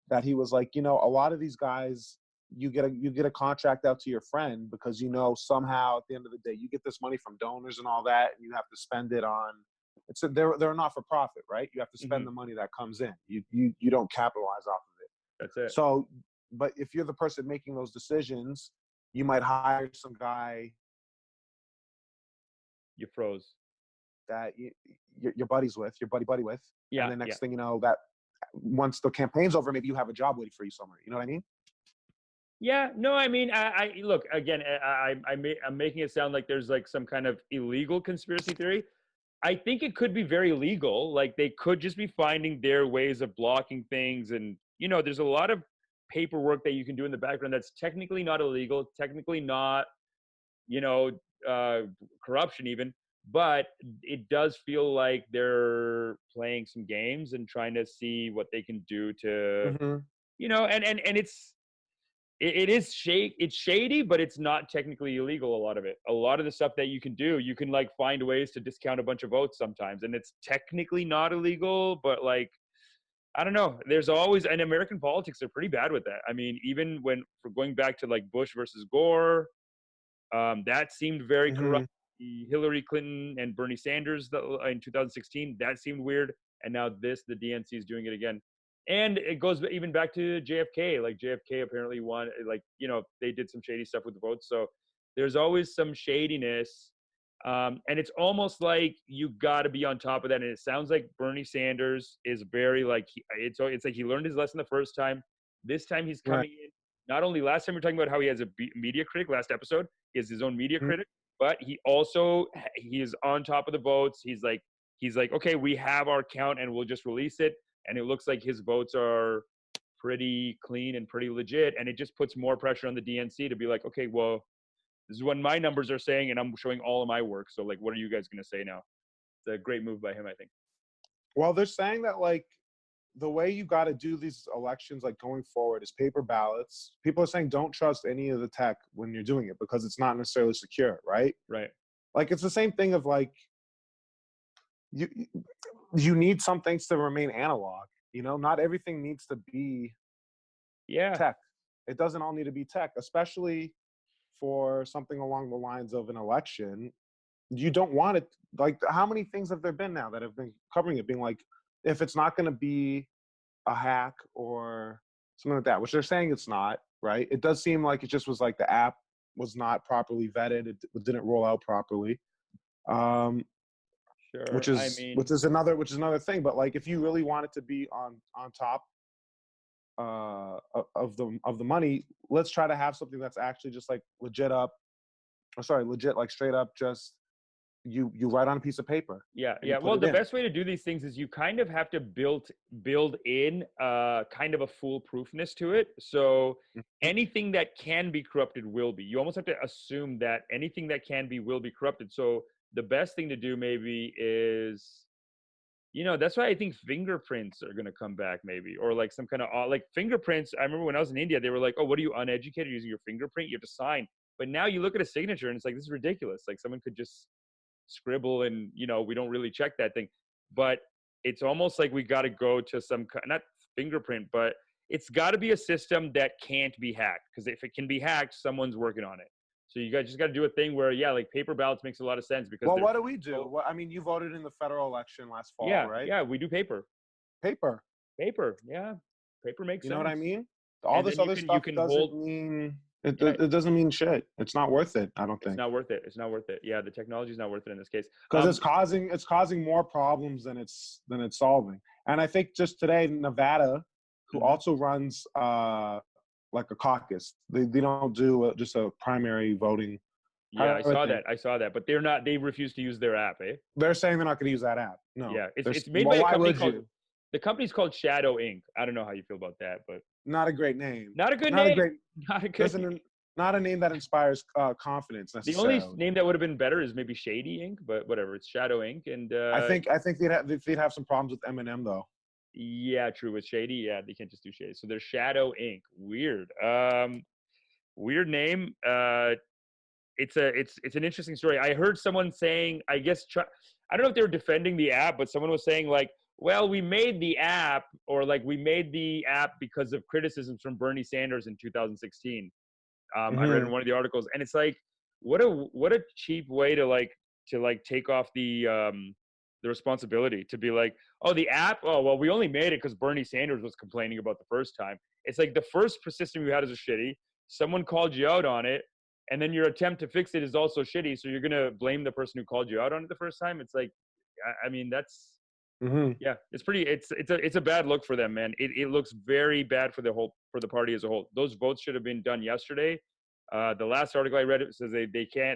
that he was like, a lot of these guys, you get a contract out to your friend because somehow at the end of the day you get this money from donors and all that, and you have to spend it on. They're not for profit, right? You have to spend the money that comes in. You don't capitalize off of it.
That's it.
So, but if you're the person making those decisions, you might hire some guy
You froze.
that you're buddies with, your buddy with.
Yeah.
And the next thing you know, that once the campaign's over, maybe you have a job waiting for you somewhere. You know what I mean?
Yeah. No, I mean, I look again. I'm making it sound like there's like some kind of illegal conspiracy theory. I think it could be very legal. Like they could just be finding their ways of blocking things, and there's a lot of paperwork that you can do in the background that's technically not illegal, technically not, corruption even, but it does feel like they're playing some games and trying to see what they can do to, and it's shady, but it's not technically illegal. A lot of the stuff that you can do, you can like find ways to discount a bunch of votes sometimes, and it's technically not illegal, but like, I don't know. There's always, and American politics are pretty bad with that. I mean, even when for going back to like Bush versus Gore, that seemed very corrupt. The Hillary Clinton and Bernie Sanders in 2016, that seemed weird. And now the DNC is doing it again. And it goes even back to JFK. Like JFK apparently won, like, they did some shady stuff with the votes. So there's always some shadiness. And it's almost like you got to be on top of that. And it sounds like Bernie Sanders is very like, it's like he learned his lesson the first time. This time he's coming in. Not only last time we were talking about how he has a media critic, last episode, he has his own media critic, but he is on top of the votes. He's like, okay, we have our count and we'll just release it. And it looks like his votes are pretty clean and pretty legit. And it just puts more pressure on the DNC to be like, okay, well, this is what my numbers are saying, and I'm showing all of my work. So, like, what are you guys going to say now? It's a great move by him, I think.
Well, they're saying that, like, the way you got to do these elections, like, going forward is paper ballots. People are saying don't trust any of the tech when you're doing it because it's not necessarily secure, right?
Right.
Like, it's the same thing of, like, you need some things to remain analog. Not everything needs to be tech. It doesn't all need to be tech, especially for something along the lines of an election. You don't want it. Like, how many things have there been now that have been covering it being like, if it's not going to be a hack or something like that, which they're saying it's not, right? It does seem like it just was like the app was not properly vetted. It didn't roll out properly.
Sure.
Which is another thing. But like, if you really want it to be on top of the money, let's try to have something that's actually just like legit, like straight up, just you write on a piece of paper.
Yeah. Well, the best way to do these things is you kind of have to build in kind of a foolproofness to it. So anything that can be corrupted will be. You almost have to assume that anything that can be will be corrupted. So the best thing to do maybe is, that's why I think fingerprints are going to come back maybe, or like some kind of like fingerprints. I remember when I was in India, they were like, oh, what are you, uneducated using your fingerprint? You have to sign. But now you look at a signature and it's like, this is ridiculous. Like someone could just scribble and, we don't really check that thing. But it's almost like we got to go to some, not fingerprint, but it's got to be a system that can't be hacked. Because if it can be hacked, someone's working on it. So you guys just got to do a thing where, like paper ballots makes a lot of sense because.
Well, what do we do? Well, I mean, you voted in the federal election last fall, right?
Yeah, we do paper.
Paper.
Yeah, paper makes sense.
You know what I mean? All
And
this
then you
other
can
stuff doesn't
hold.
mean
Yeah,
it doesn't mean shit. It's not worth it. I don't
it's
think,
not worth it. It's not worth it. Yeah, the technology is not worth it in this case.
because it's causing more problems than it's solving. And I think just today, Nevada, who
Mhm.
also runs like a caucus, they don't do just a
Yeah,
primary thing.
I saw that, but they're not. They refuse to use their app, eh?
They're saying they're not going to use that app. No,
Yeah, it's made by
well,
a
why
company
would
called
you?
the company's called Shadow Inc. I don't know how you feel about that, but
Not a great name.
not a good
Not a
name.
great.
Not a good name.
Doesn't not a name that inspires confidence
The only
necessarily.
name that would have been better is maybe Shady Inc. But whatever, it's Shadow Inc. And
I think they'd have some problems with Eminem though.
yeah, true with Shady. Yeah, they can't just do Shady. So they're Shadow Inc. Weird. Weird name. It's an interesting story. I heard someone saying, I guess, I don't know if they were defending the app, but someone was saying like, well, we made the app, or like we made the app because of criticisms from Bernie Sanders in 2016. I read in one of the articles, and it's like, what a cheap way to take off the responsibility, to be like, oh, the app, oh well, we only made it because Bernie Sanders was complaining about the first time. It's like the first system you had is a shitty. Someone called you out on it, and then your attempt to fix it is also shitty. So you're gonna blame the person who called you out on it the first time. It's like, I mean, that's
Mm-hmm.
yeah, it's pretty. It's a bad look for them, man. It looks very bad for the party as a whole. Those votes should have been done yesterday. The last article I read, it says they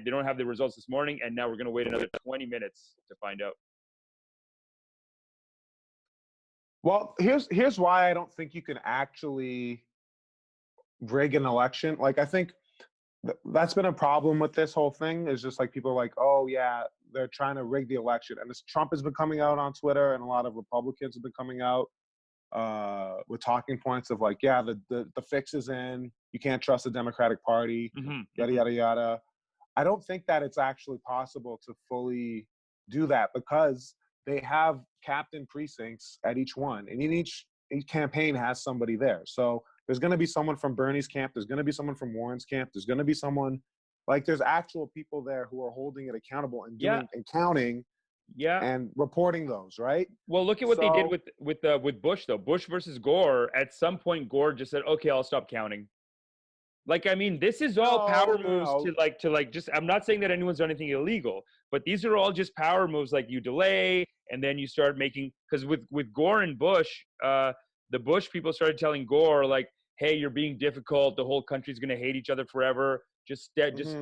don't have the results this morning, and now we're gonna wait another 20 minutes to find out.
Well, here's why I don't think you can actually rig an election. Like I think that's been a problem with this whole thing. Is just like people are like, oh yeah, they're trying to rig the election, and this Trump has been coming out on Twitter, and a lot of Republicans have been coming out with talking points of like, yeah, the fix is in. You can't trust the Democratic Party. Yada yada yada. I don't think that it's actually possible to fully do that because they have captain precincts at each one, and in each campaign has somebody there. So there's going to be someone from Bernie's camp. There's going to be someone from Warren's camp. There's going to be someone like there's actual people there who are holding it accountable and
Yeah,
doing and counting
yeah.
and reporting those, right?
Well, look at what they did
So
with Bush though. Bush versus Gore. At some point, Gore just said, "Okay, I'll stop counting." Like, I mean, this is all power moves
no.
to just, I'm not saying that anyone's done anything illegal, but these are all just power moves. Like you delay and then you start making, because with Gore and Bush, the Bush people started telling Gore like, hey, you're being difficult. The whole country's going to hate each other forever. Just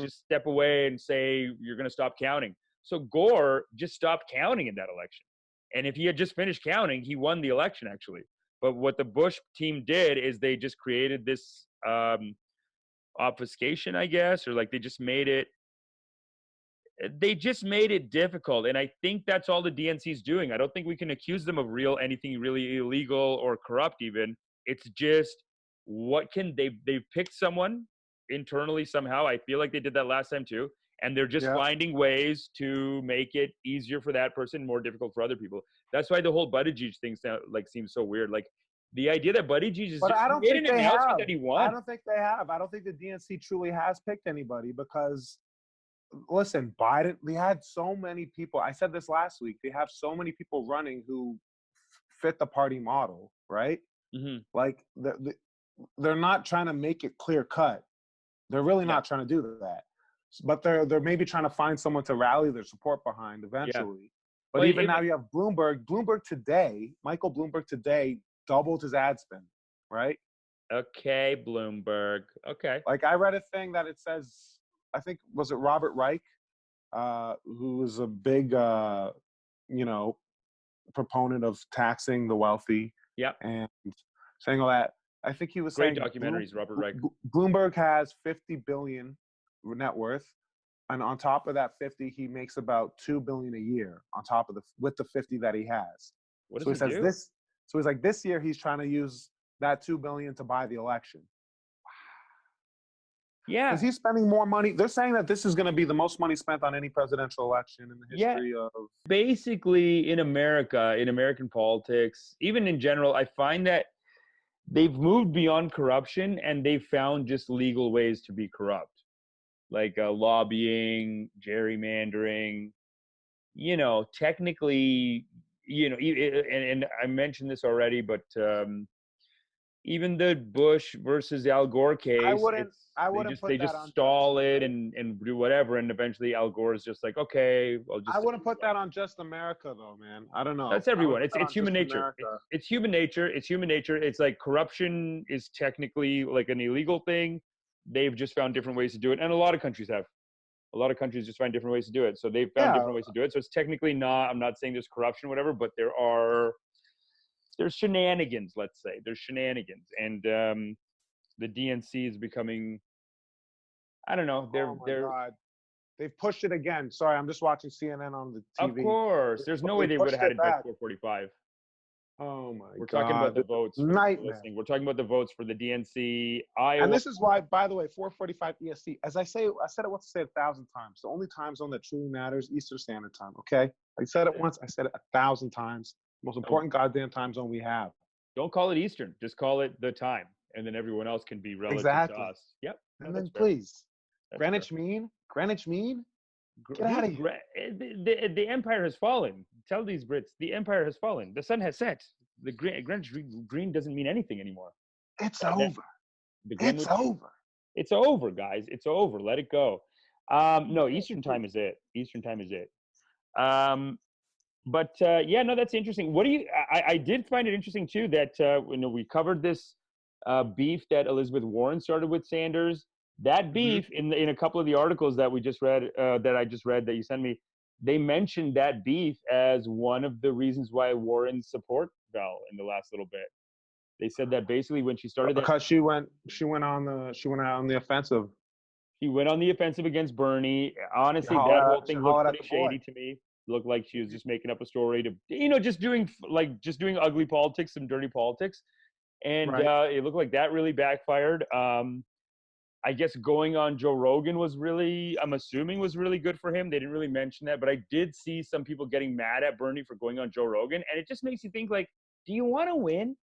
step away and say you're going to stop counting. So Gore just stopped counting in that election. And if he had just finished counting, he won the election actually. But what the Bush team did is they just created this, obfuscation, I guess, or like they just made it difficult. And I think that's all the DNC is doing. I don't think we can accuse them of anything really illegal or corrupt even. It's just they've picked someone internally somehow. I feel like they did that last time too. And they're just
Yeah.
finding ways to make it easier for that person, more difficult for other people. That's why the whole Buttigieg thing seems so weird. Like the idea that Buttigieg is
But
just
I don't
made
think
an
they
announcement
have.
that he
I
won.
don't think they have. I don't think the DNC truly has picked anybody because, listen, Biden, they had so many people. I said this last week. They have so many people running who fit the party model, right?
Mm-hmm.
Like, they're not trying to make it clear cut. They're really
Yeah.
not trying to do that. But they're maybe trying to find someone to rally their support behind eventually. But
Well,
even now you have Bloomberg. Michael Bloomberg today doubled his ad spend, right?
okay, Bloomberg. Okay.
Like I read a thing that it says, I think, was it Robert Reich, who is a big, proponent of taxing the wealthy
Yeah.
and saying all that. I think he was
Great
saying
documentaries, Robert Reich.
Bloomberg has 50 billion net worth, and on top of that 50, he makes about 2 billion a year on top of with the 50 that he has.
What
So he
does he
says
do?
this. So he's like, this year he's trying to use that 2 billion to buy the election.
Yeah.
Because he's spending more money. They're saying that this is going to be the most money spent on any presidential election in the history of.
Basically, in America, in American politics, even in general, I find that they've moved beyond corruption and they've found just legal ways to be corrupt, like lobbying, gerrymandering. Technically, and I mentioned this already, but even the Bush versus Al Gore case,
I wouldn't put
they
that
just
on
stall
just
it and do whatever, and eventually Al Gore is just like, okay, I'll just.
I wouldn't put that on just America though, man. I don't know.
That's
I would
everyone.
put that
It's
on
human
just
nature.
America.
It's human nature. It's human nature. It's like corruption is technically like an illegal thing. They've just found different ways to do it, and a lot of countries have. A lot of countries just find different ways to do it. So they've found
Yeah,
different ways to do it. So it's technically not. I'm not saying there's corruption, whatever, but there's shenanigans. Let's say there's shenanigans, and the DNC is becoming. I don't know.
oh my God. They've pushed it again. Sorry, I'm just watching CNN on the
Of
TV.
course. There's no way
They
they would
pushed
have had
it
it by
back.
4:45.
Oh my
We're
God.
talking about the
This is
votes.
a
For people
nightmare.
listening. We're talking about the votes for the DNC, Iowa.
And this is why, by the way, 4:45 EST. As I said it once, I said it 1,000 times. The only time zone that truly matters, Eastern Standard Time. Okay, I said it once, I said it 1,000 times. Most important goddamn time zone we have.
Don't call it Eastern. Just call it the time, and then everyone else can be relative
Exactly.
to us. Yep. No,
And
that's
then
fair.
please,
That's
Greenwich
fair.
Mean, Greenwich Mean. Get out of here.
The empire has fallen. Tell these Brits, the empire has fallen. The sun has set. The Greenwich Green doesn't mean anything anymore.
It's
God damn.
over.
The
It's
Greenwich,
over.
it's over, guys. It's over. Let it go. No, Eastern time is it. Eastern time is it. But yeah, no, that's interesting. What do you? I did find it interesting too that we covered this beef that Elizabeth Warren started with Sanders. That beef in a couple of the articles that we just read, that I just read that you sent me, they mentioned that beef as one of the reasons why Warren's support fell in the last little bit. They said that basically when she started that,
Because she went out on the offensive.
she went on the offensive against Bernie. Honestly, that whole thing looked
hollered at
pretty
the boy.
shady to me. Looked like she was just making up a story to, just doing ugly politics, some dirty politics. And
Right.
it looked like that really backfired. I guess going on Joe Rogan I'm assuming was really good for him. They didn't really mention that, but I did see some people getting mad at Bernie for going on Joe Rogan. And it just makes you think like, do you want to win?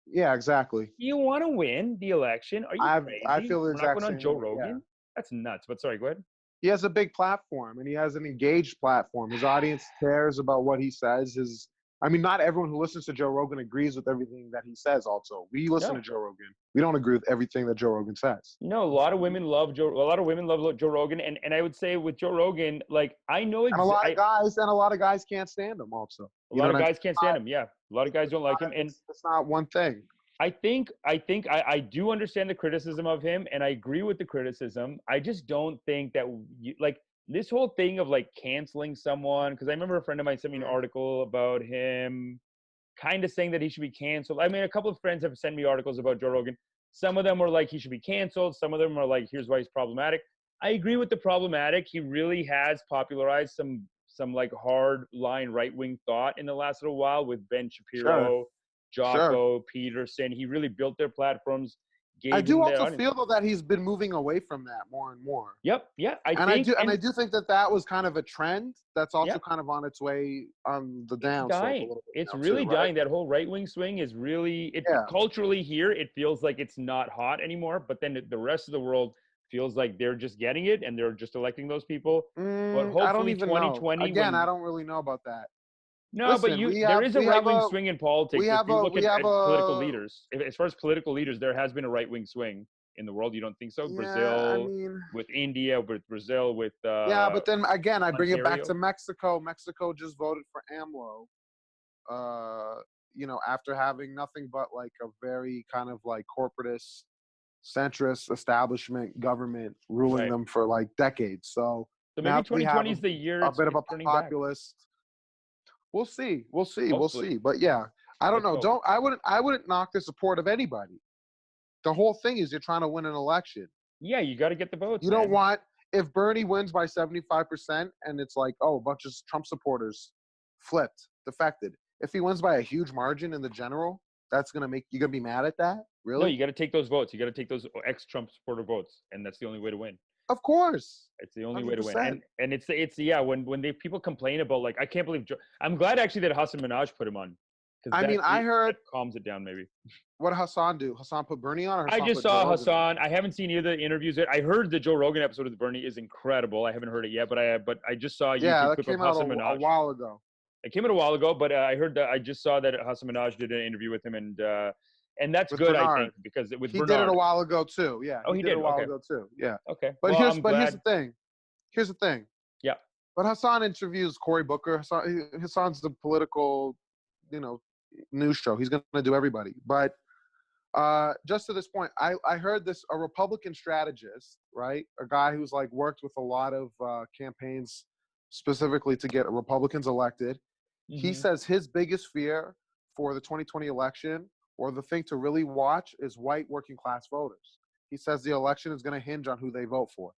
Yeah, exactly.
Do you want to win the election? Are you crazy?
I feel the
We're not
exact
going on
same
Joe
way.
Rogan?
Yeah.
That's nuts. But sorry, go ahead.
He has a big platform and he has an engaged platform. His audience cares about what he says. Not everyone who listens to Joe Rogan agrees with everything that he says also. We listen to Joe Rogan. We don't agree with everything that Joe Rogan says.
No, a lot of women love Joe. A lot of women love Joe Rogan, and I would say with Joe Rogan, like I know
And a lot of guys can't stand him also.
A lot of guys can't stand him. Yeah, a lot of guys don't like him, and
it's not one thing.
I think I do understand the criticism of him, and I agree with the criticism. I just don't think that this whole thing of like canceling someone, because I remember a friend of mine sent me an article about him kind of saying that he should be canceled. I mean, a couple of friends have sent me articles about Joe Rogan. Some of them were like he should be canceled. Some of them are like, here's why he's problematic. I agree with the problematic. He really has popularized some like hard line right wing thought in the last little while with Ben Shapiro, Jocko, Peterson. He really built their platforms.
I do also feel though that he's been moving away from that more and more.
Yep. Yeah. I
do think that was kind of a trend that's also kind of on its way on the down.
It's really dying. That whole right wing swing is really culturally here. It feels like it's not hot anymore, but then the rest of the world feels like they're just getting it and they're just electing those people. But hopefully,
I don't even
2020.
Again, I don't really know about that.
No, but there is a right-wing swing in politics. If you look at political leaders, as far as political leaders, there has been a right-wing swing in the world. You don't think so?
Yeah,
Brazil, with India, with Brazil, with
but then again, I bring
Ontario.
it back to Mexico. Mexico just voted for AMLO. After having nothing but like a very kind of like corporatist, centrist establishment government ruling them for like decades. So
maybe 2020 is the year.
A bit of a populist. Back. We'll see. But yeah, I don't know. I wouldn't knock the support of anybody. The whole thing is you're trying to win an election.
Yeah, you got to get the votes.
You don't want, if Bernie wins by 75% and it's like, oh, a bunch of Trump supporters defected. If he wins by a huge margin in the general, that's going to make you going to be mad at that? Really?
No, you got to take those votes. You got to take those ex-Trump supporter votes, and that's the only way to win.
Of course.
It's the only 100%. Way to win. And it's when people complain about like, I can't believe I'm glad actually that Hassan Minhaj put him on.
I heard
calms it down maybe.
What did Hassan do? Hassan put Bernie on? Or
I just saw Hassan. I haven't seen either interviews yet. I heard the Joe Rogan episode with Bernie is incredible. I haven't heard it yet, but I just saw a YouTube clip of Hassan Minhaj.
A while ago.
It came out a while ago, but I just saw that Hassan Minhaj did an interview with him, and And that's
With
good, I
Bernard.
think, because with
He
Bernard.
did it a while ago too. Yeah,
Oh,
he
he
did
did?
it a while
Okay.
ago too. Yeah.
Okay.
But
Well,
here's
I'm
but here's
glad.
the thing. Here's the thing.
Yeah.
But Hassan interviews Cory Booker. Hassan's the political, news show. He's going to do everybody. But just to this point, I heard a Republican strategist, right? A guy who's like worked with a lot of campaigns specifically to get Republicans elected. He
Mhm.
says his biggest fear for the 2020 election, or the thing to really watch, is white working class voters. He says the election is going to hinge on who they vote for.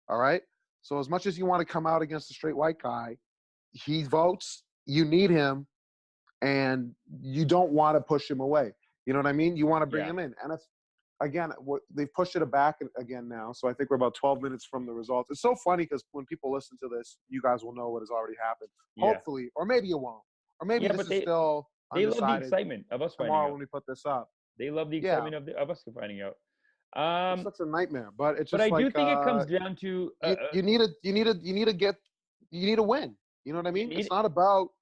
All right? So as much as you want to come out against a straight white guy, he votes, you need him, and you don't want to push him away. You know what I mean? You want to bring
Yeah.
him in. And it's, again, they've pushed it back again now. So I think we're about 12 minutes from the results. It's so funny because when people listen to this, you guys will know what has already happened.
Yeah.
Hopefully, or maybe you won't. Or maybe
Yeah,
this
but
is still
they love the
undecided
excitement of us finding
tomorrow
out.
when we put this up.
They love the
Yeah.
excitement of us finding out.
It's such a nightmare, but it's
But
just
I do
like
think it comes down to
you need to win. You know what I mean? It's not about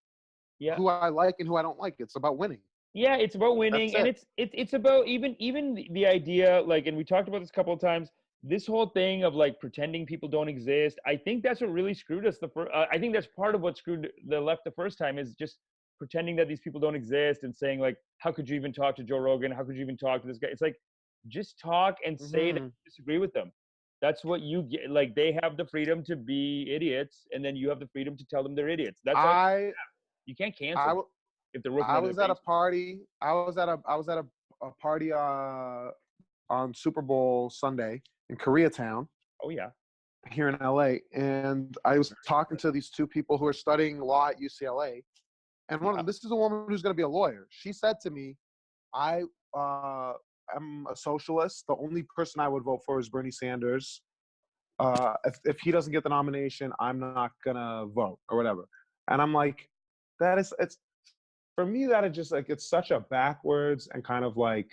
yeah.
who I like and who I don't like. It's about winning.
Yeah, it's about winning,
That's
and it's about even the idea, like, and we talked about this a couple of times. This whole thing of like pretending people don't exist. I think that's what really screwed us. I think that's part of what screwed the left the first time, is just pretending that these people don't exist and saying like, how could you even talk to Joe Rogan? How could you even talk to this guy? It's like, just talk and say that you disagree with them. That's what you get. Like, they have the freedom to be idiots, and then you have the freedom to tell them they're idiots. That's all. You can't cancel them if they're working
I
on
was
their
at a
base.
party. I was at a party on Super Bowl Sunday in Koreatown
Oh yeah.
here in LA, and I was talking to these two people who are studying law at UCLA, and one of them, this is a woman who's going to be a lawyer. She said to me, "I am a socialist. The only person I would vote for is Bernie Sanders. If he doesn't get the nomination, I'm not gonna vote or whatever." And I'm like, it's for me, that is just like, it's such a backwards and kind of like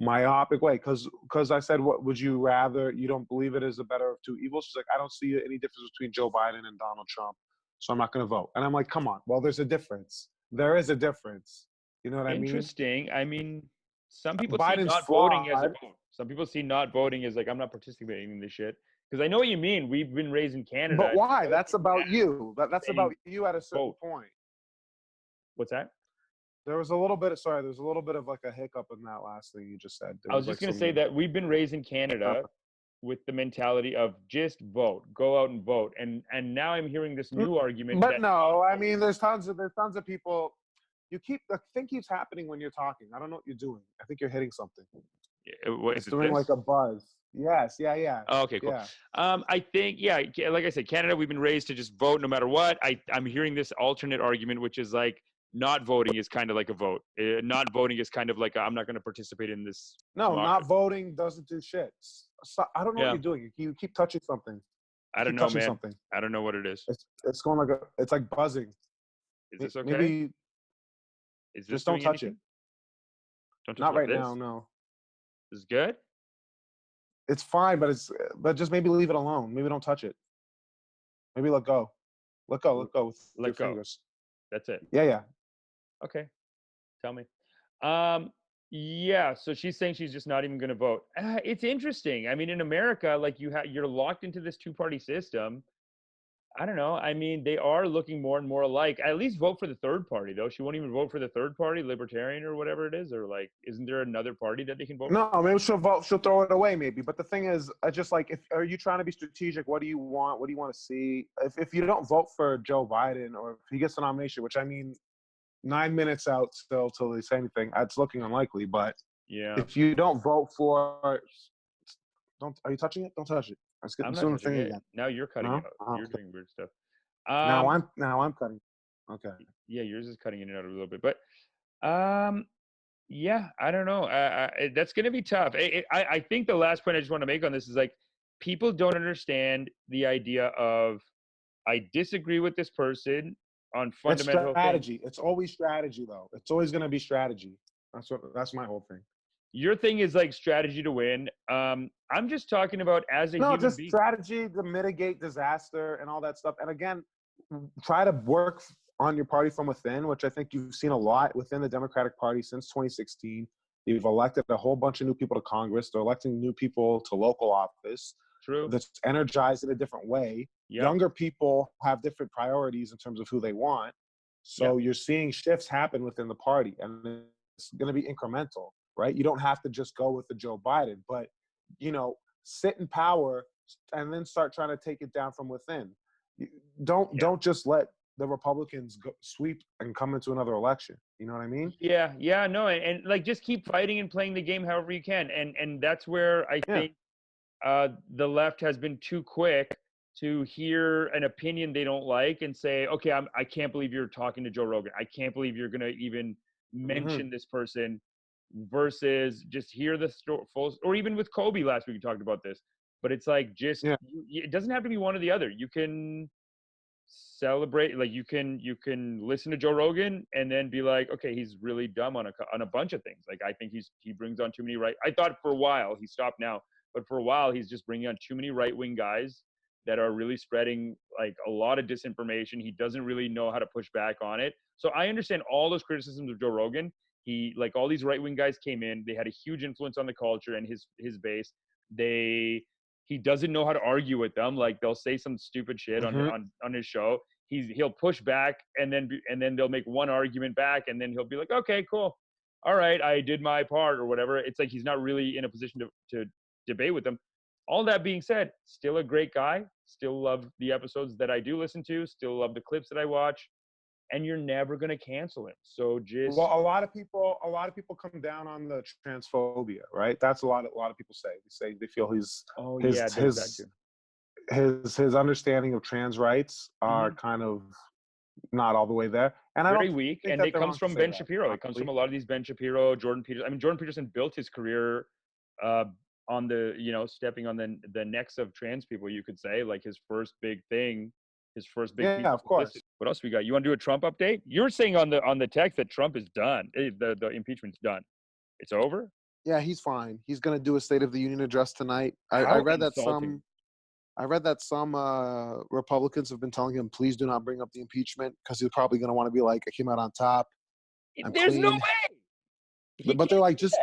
myopic way. Because I said, what would you rather? You don't believe it is the better of two evils? She's like, I don't see any difference between Joe Biden and Donald Trump, so I'm not going to vote. And I'm like, come on. Well, there's a difference. There is a difference. You know what I mean?
Interesting. I mean, some people see
Biden's
not voting as a
flawed.
vote. Some people see not voting as like, I'm not participating in this shit. Because I know what you mean. We've been raised in Canada.
But why? That's about you. That's about you at a certain point.
What's that?
There was a little bit of like a hiccup in that last thing you just said.
I was just going to say that we've been raised in Canada with the mentality of just vote, go out and vote. And now I'm hearing this new argument.
But no, I mean, there's tons of people. The thing keeps happening when you're talking. I don't know what you're doing. I think you're hitting something.
It's
doing like a buzz. Yes. Yeah.
Oh, okay, cool.
Yeah.
I think, like I said, Canada, we've been raised to just vote no matter what. I'm hearing this alternate argument, which is like, not voting is kind of like a vote. Not voting is kind of like, I'm not going to participate in this.
No, not voting doesn't do shit. So, I don't know what you're doing. You keep touching something.
I don't know, man. Something. I don't know what it is.
It's going like it's like buzzing.
Is this okay?
Maybe
is this
just don't touch it.
Don't touch
not right
this?
now. No.
This is good.
It's fine, but just maybe leave it alone. Maybe don't touch it. Maybe let go. Let go with your fingers.
That's it.
Yeah.
Okay. Tell me. Yeah. So she's saying she's just not even going to vote. It's interesting. I mean, in America, like you're locked into this two-party system. I don't know. I mean, they are looking more and more alike. At least vote for the third party, though. She won't even vote for the third party, Libertarian or whatever it is, or like, isn't there another party that they can vote for?
No, maybe she'll vote. She'll throw it away, maybe. But the thing is, just like, are you trying to be strategic? What do you want? What do you want to see? If you don't vote for Joe Biden, or if he gets the nomination, which I mean, 9 minutes out still till they say anything, it's looking unlikely. But
yeah,
if you don't vote for, are you touching it? Don't touch it.
I'm doing the thing again. Now you're cutting it out. You're doing weird stuff.
Now I'm cutting. Okay.
Yeah, yours is cutting in and out a little bit, but yeah, I don't know. That's going to be tough. I think the last point I just want to make on this is like, people don't understand the idea of, I disagree with this person on fundamental
it's strategy.
things.
It's always strategy, though. It's always going to be strategy. That's my whole thing.
Your thing is like strategy to win. I'm just talking about as a human
just
being.
Strategy to mitigate disaster and all that stuff. And again, try to work on your party from within, which I think you've seen a lot within the Democratic Party since 2016.
You've elected a whole bunch of new people to Congress. They're electing new people to local office.
True.
That's energized in a different way.
Yep.
Younger people have different priorities in terms of who they want. So you're seeing shifts happen within the party, and it's going to be incremental, right? You don't have to just go with the Joe Biden, but, sit in power and then start trying to take it down from within. Don't just let the Republicans sweep and come into another election. You know what I mean?
Yeah, no, and like just keep fighting and playing the game however you can, and that's where I think the left has been too quick to hear an opinion they don't like and say, okay, I can't believe you're talking to Joe Rogan. I can't believe you're gonna even mention this person, versus just hear the full. Or even with Kobe last week, we talked about this, but it's like just it doesn't have to be one or the other. You can celebrate, like you can listen to Joe Rogan and then be like, okay, he's really dumb on a bunch of things. Like I think he brings on too many I thought for a while, he stopped now, but for a while he's just bringing on too many right-wing guys that are really spreading like a lot of disinformation. He doesn't really know how to push back on it. So I understand all those criticisms of Joe Rogan. He, like, all these right-wing guys came in, they had a huge influence on the culture and his base. He doesn't know how to argue with them. Like they'll say some stupid shit on his show. He'll push back and then they'll make one argument back and then he'll be like, okay, cool. All right, I did my part or whatever. It's like he's not really in a position to debate with them. All that being said, still a great guy. Still love the episodes that I do listen to. Still love the clips that I watch. And you're never going to cancel him. So just...
Well, a lot of people come down on the transphobia, right? That's a lot of people say. They say they feel his understanding of trans rights are kind of not all the way there. And
very
I don't
weak.
think
And it comes from Ben Shapiro. It comes from a lot of these Ben Shapiro, Jordan Peterson. I mean, Jordan Peterson built his career on the, stepping on the necks of trans people, you could say. Like his first big thing, his first big piece
of course.
What else we got? You want to do a Trump update? You're saying on the text that Trump is done. The impeachment's done. It's over?
Yeah, he's fine. He's going to do a State of the Union address tonight. I read that some Republicans have been telling him, please do not bring up the impeachment, because he's probably going to want to be like, I came out on top.
There's no way.
But they're like, just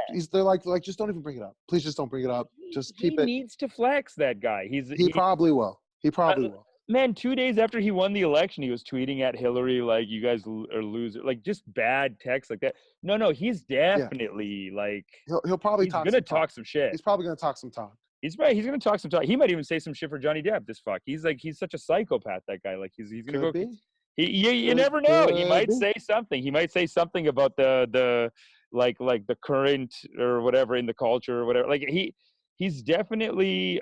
don't even bring it up. Please just don't bring it up. Just keep it.
He needs to flex, that guy.
He probably will. He probably will.
Man, 2 days after he won the election, he was tweeting at Hillary like, "You guys are losers," like just bad text like that. No, he's definitely like
he'll probably
he's gonna talk some shit.
He's probably gonna talk some talk.
He's right. He's gonna talk some talk. He might even say some shit for Johnny Depp. This fuck. He's such a psychopath. That guy. Like he's gonna go. You never know. He might say something. He might say something about the like the current or whatever in the culture or whatever. Like he's definitely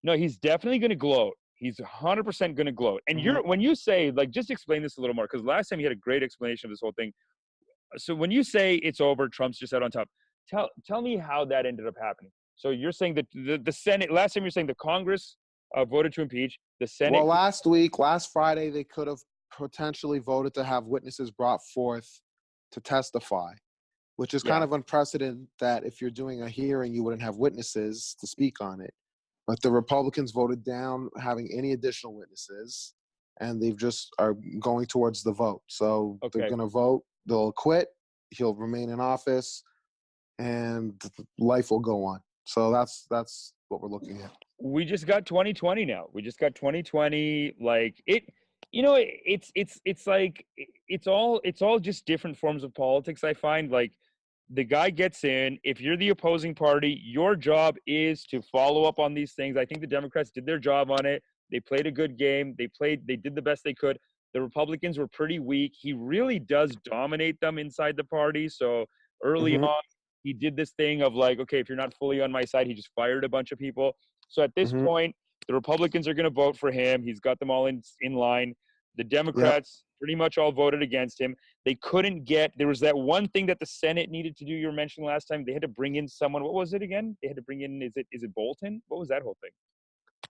he's definitely gonna gloat. He's 100% going to gloat. And when you say, like, just explain this a little more, because last time you had a great explanation of this whole thing. So when you say it's over, Trump's just out on top, tell me how that ended up happening. So you're saying that the Senate, last time you're saying the Congress voted to impeach, the Senate.
Well, last Friday, they could have potentially voted to have witnesses brought forth to testify, which is kind of unprecedented, that if you're doing a hearing, you wouldn't have witnesses to speak on it. But the Republicans voted down having any additional witnesses, and they've just are going towards the vote. So they're going to vote. They'll acquit. He'll remain in office, and life will go on. So that's what we're looking at.
We just got 2020 now. We just got 2020. Like it, it's like it's all just different forms of politics. I find, like, the guy gets in. If you're the opposing party, your job is to follow up on these things. I think the Democrats did their job on it. They played a good game. They did the best they could. The Republicans were pretty weak. He really does dominate them inside the party. So early on, he did this thing of like, okay, if you're not fully on my side, he just fired a bunch of people. So at this point, the Republicans are going to vote for him. He's got them all in line. The Democrats pretty much all voted against him. They couldn't get – there was that one thing that the Senate needed to do you were mentioning last time. They had to bring in someone. What was it again? They had to bring in – is it Bolton? What was that whole thing?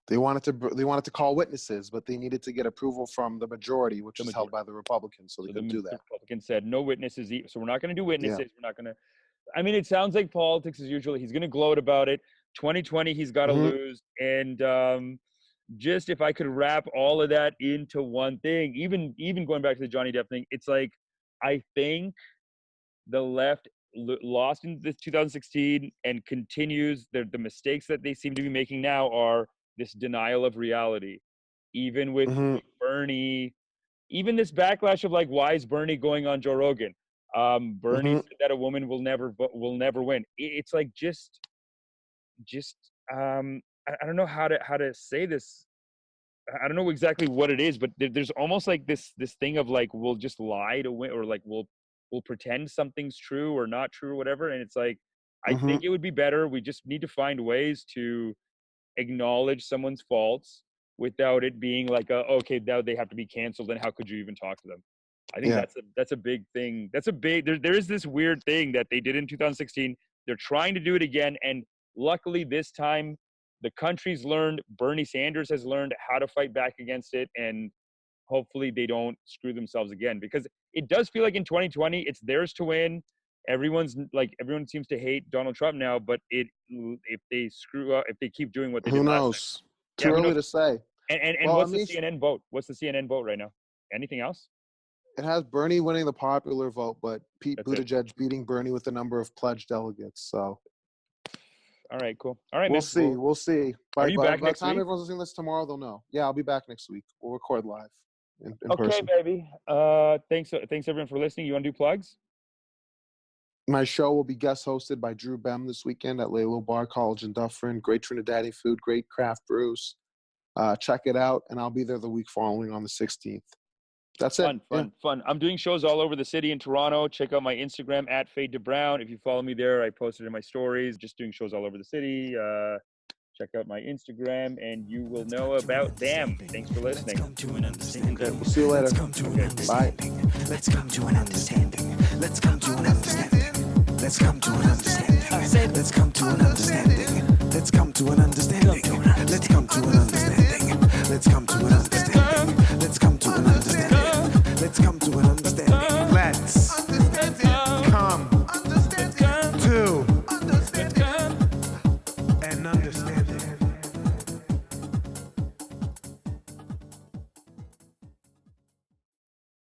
They wanted to call witnesses, but they needed to get approval from the majority, which is held by the Republicans, so they couldn't do that. The
Republicans said no witnesses. So we're not going to do witnesses. We're not going to – I mean, it sounds like politics as usual. He's going to gloat about it. 2020, he's got to lose. And just if I could wrap all of that into one thing, even going back to the Johnny Depp thing, it's like I think the left lost in this 2016 and continues. The mistakes that they seem to be making now are this denial of reality. Even with
Mhm.
Bernie, even this backlash of like, why is Bernie going on Joe Rogan? Bernie
Mhm.
said that a woman will never win. It's like just I don't know how to say this. I don't know exactly what it is, but there's almost like this thing of like we'll just lie to win, or like we'll pretend something's true or not true or whatever. And it's like I
Mhm.
think it would be better. We just need to find ways to acknowledge someone's faults without it being like okay, now they have to be canceled, and how could you even talk to them? I think
Yeah.
that's a big thing. That's a big there is this weird thing that they did in 2016. They're trying to do it again, and luckily this time the country's learned, Bernie Sanders has learned how to fight back against it, and hopefully they don't screw themselves again, because it does feel like in 2020 it's theirs to win. Everyone seems to hate Donald Trump now, but if they screw up, if they keep doing what they
Who
did last time,
knows?
yeah,
Too
who
early
knows?
to say.
And
Well,
what's the
Amish,
CNN vote? What's the CNN vote right now? Anything else?
it has Bernie winning the popular vote, but Pete
That's it.
Buttigieg beating Bernie with the number of pledged delegates. So
All right, cool. All right,
we'll
man.
see.
Well,
We'll see.
are you back
By the
next
time
week?
everyone's listening to this tomorrow, they'll know. Yeah, I'll be back next week. We'll record live in
Okay,
person.
baby. Thanks everyone for listening. You want to do plugs?
My show will be guest hosted by Drew Bem this weekend at Lalo Bar College in Dufferin. Great Trinidadian food, great craft brews. Check it out, and I'll be there the week following on the 16th. That's it.
Fun. I'm doing shows all over the city in Toronto. Check out my Instagram at Fade to Brown. If you follow me there, I post it in my stories. Just doing shows all over the city. Check out my Instagram, and you will know about them. Thanks for listening.
Let's come to an understanding.
Okay, we'll see you later.
Let's come to an
Bye.
understanding. Let's come to an understanding. Let's come to an understanding. Let's come to an understanding. I said, let's come to an understanding. Let's come to an understanding. Let's come to an understanding. Let's come to an understanding. Let's come to an understanding. Let's come to an understanding. Let's come to an understanding.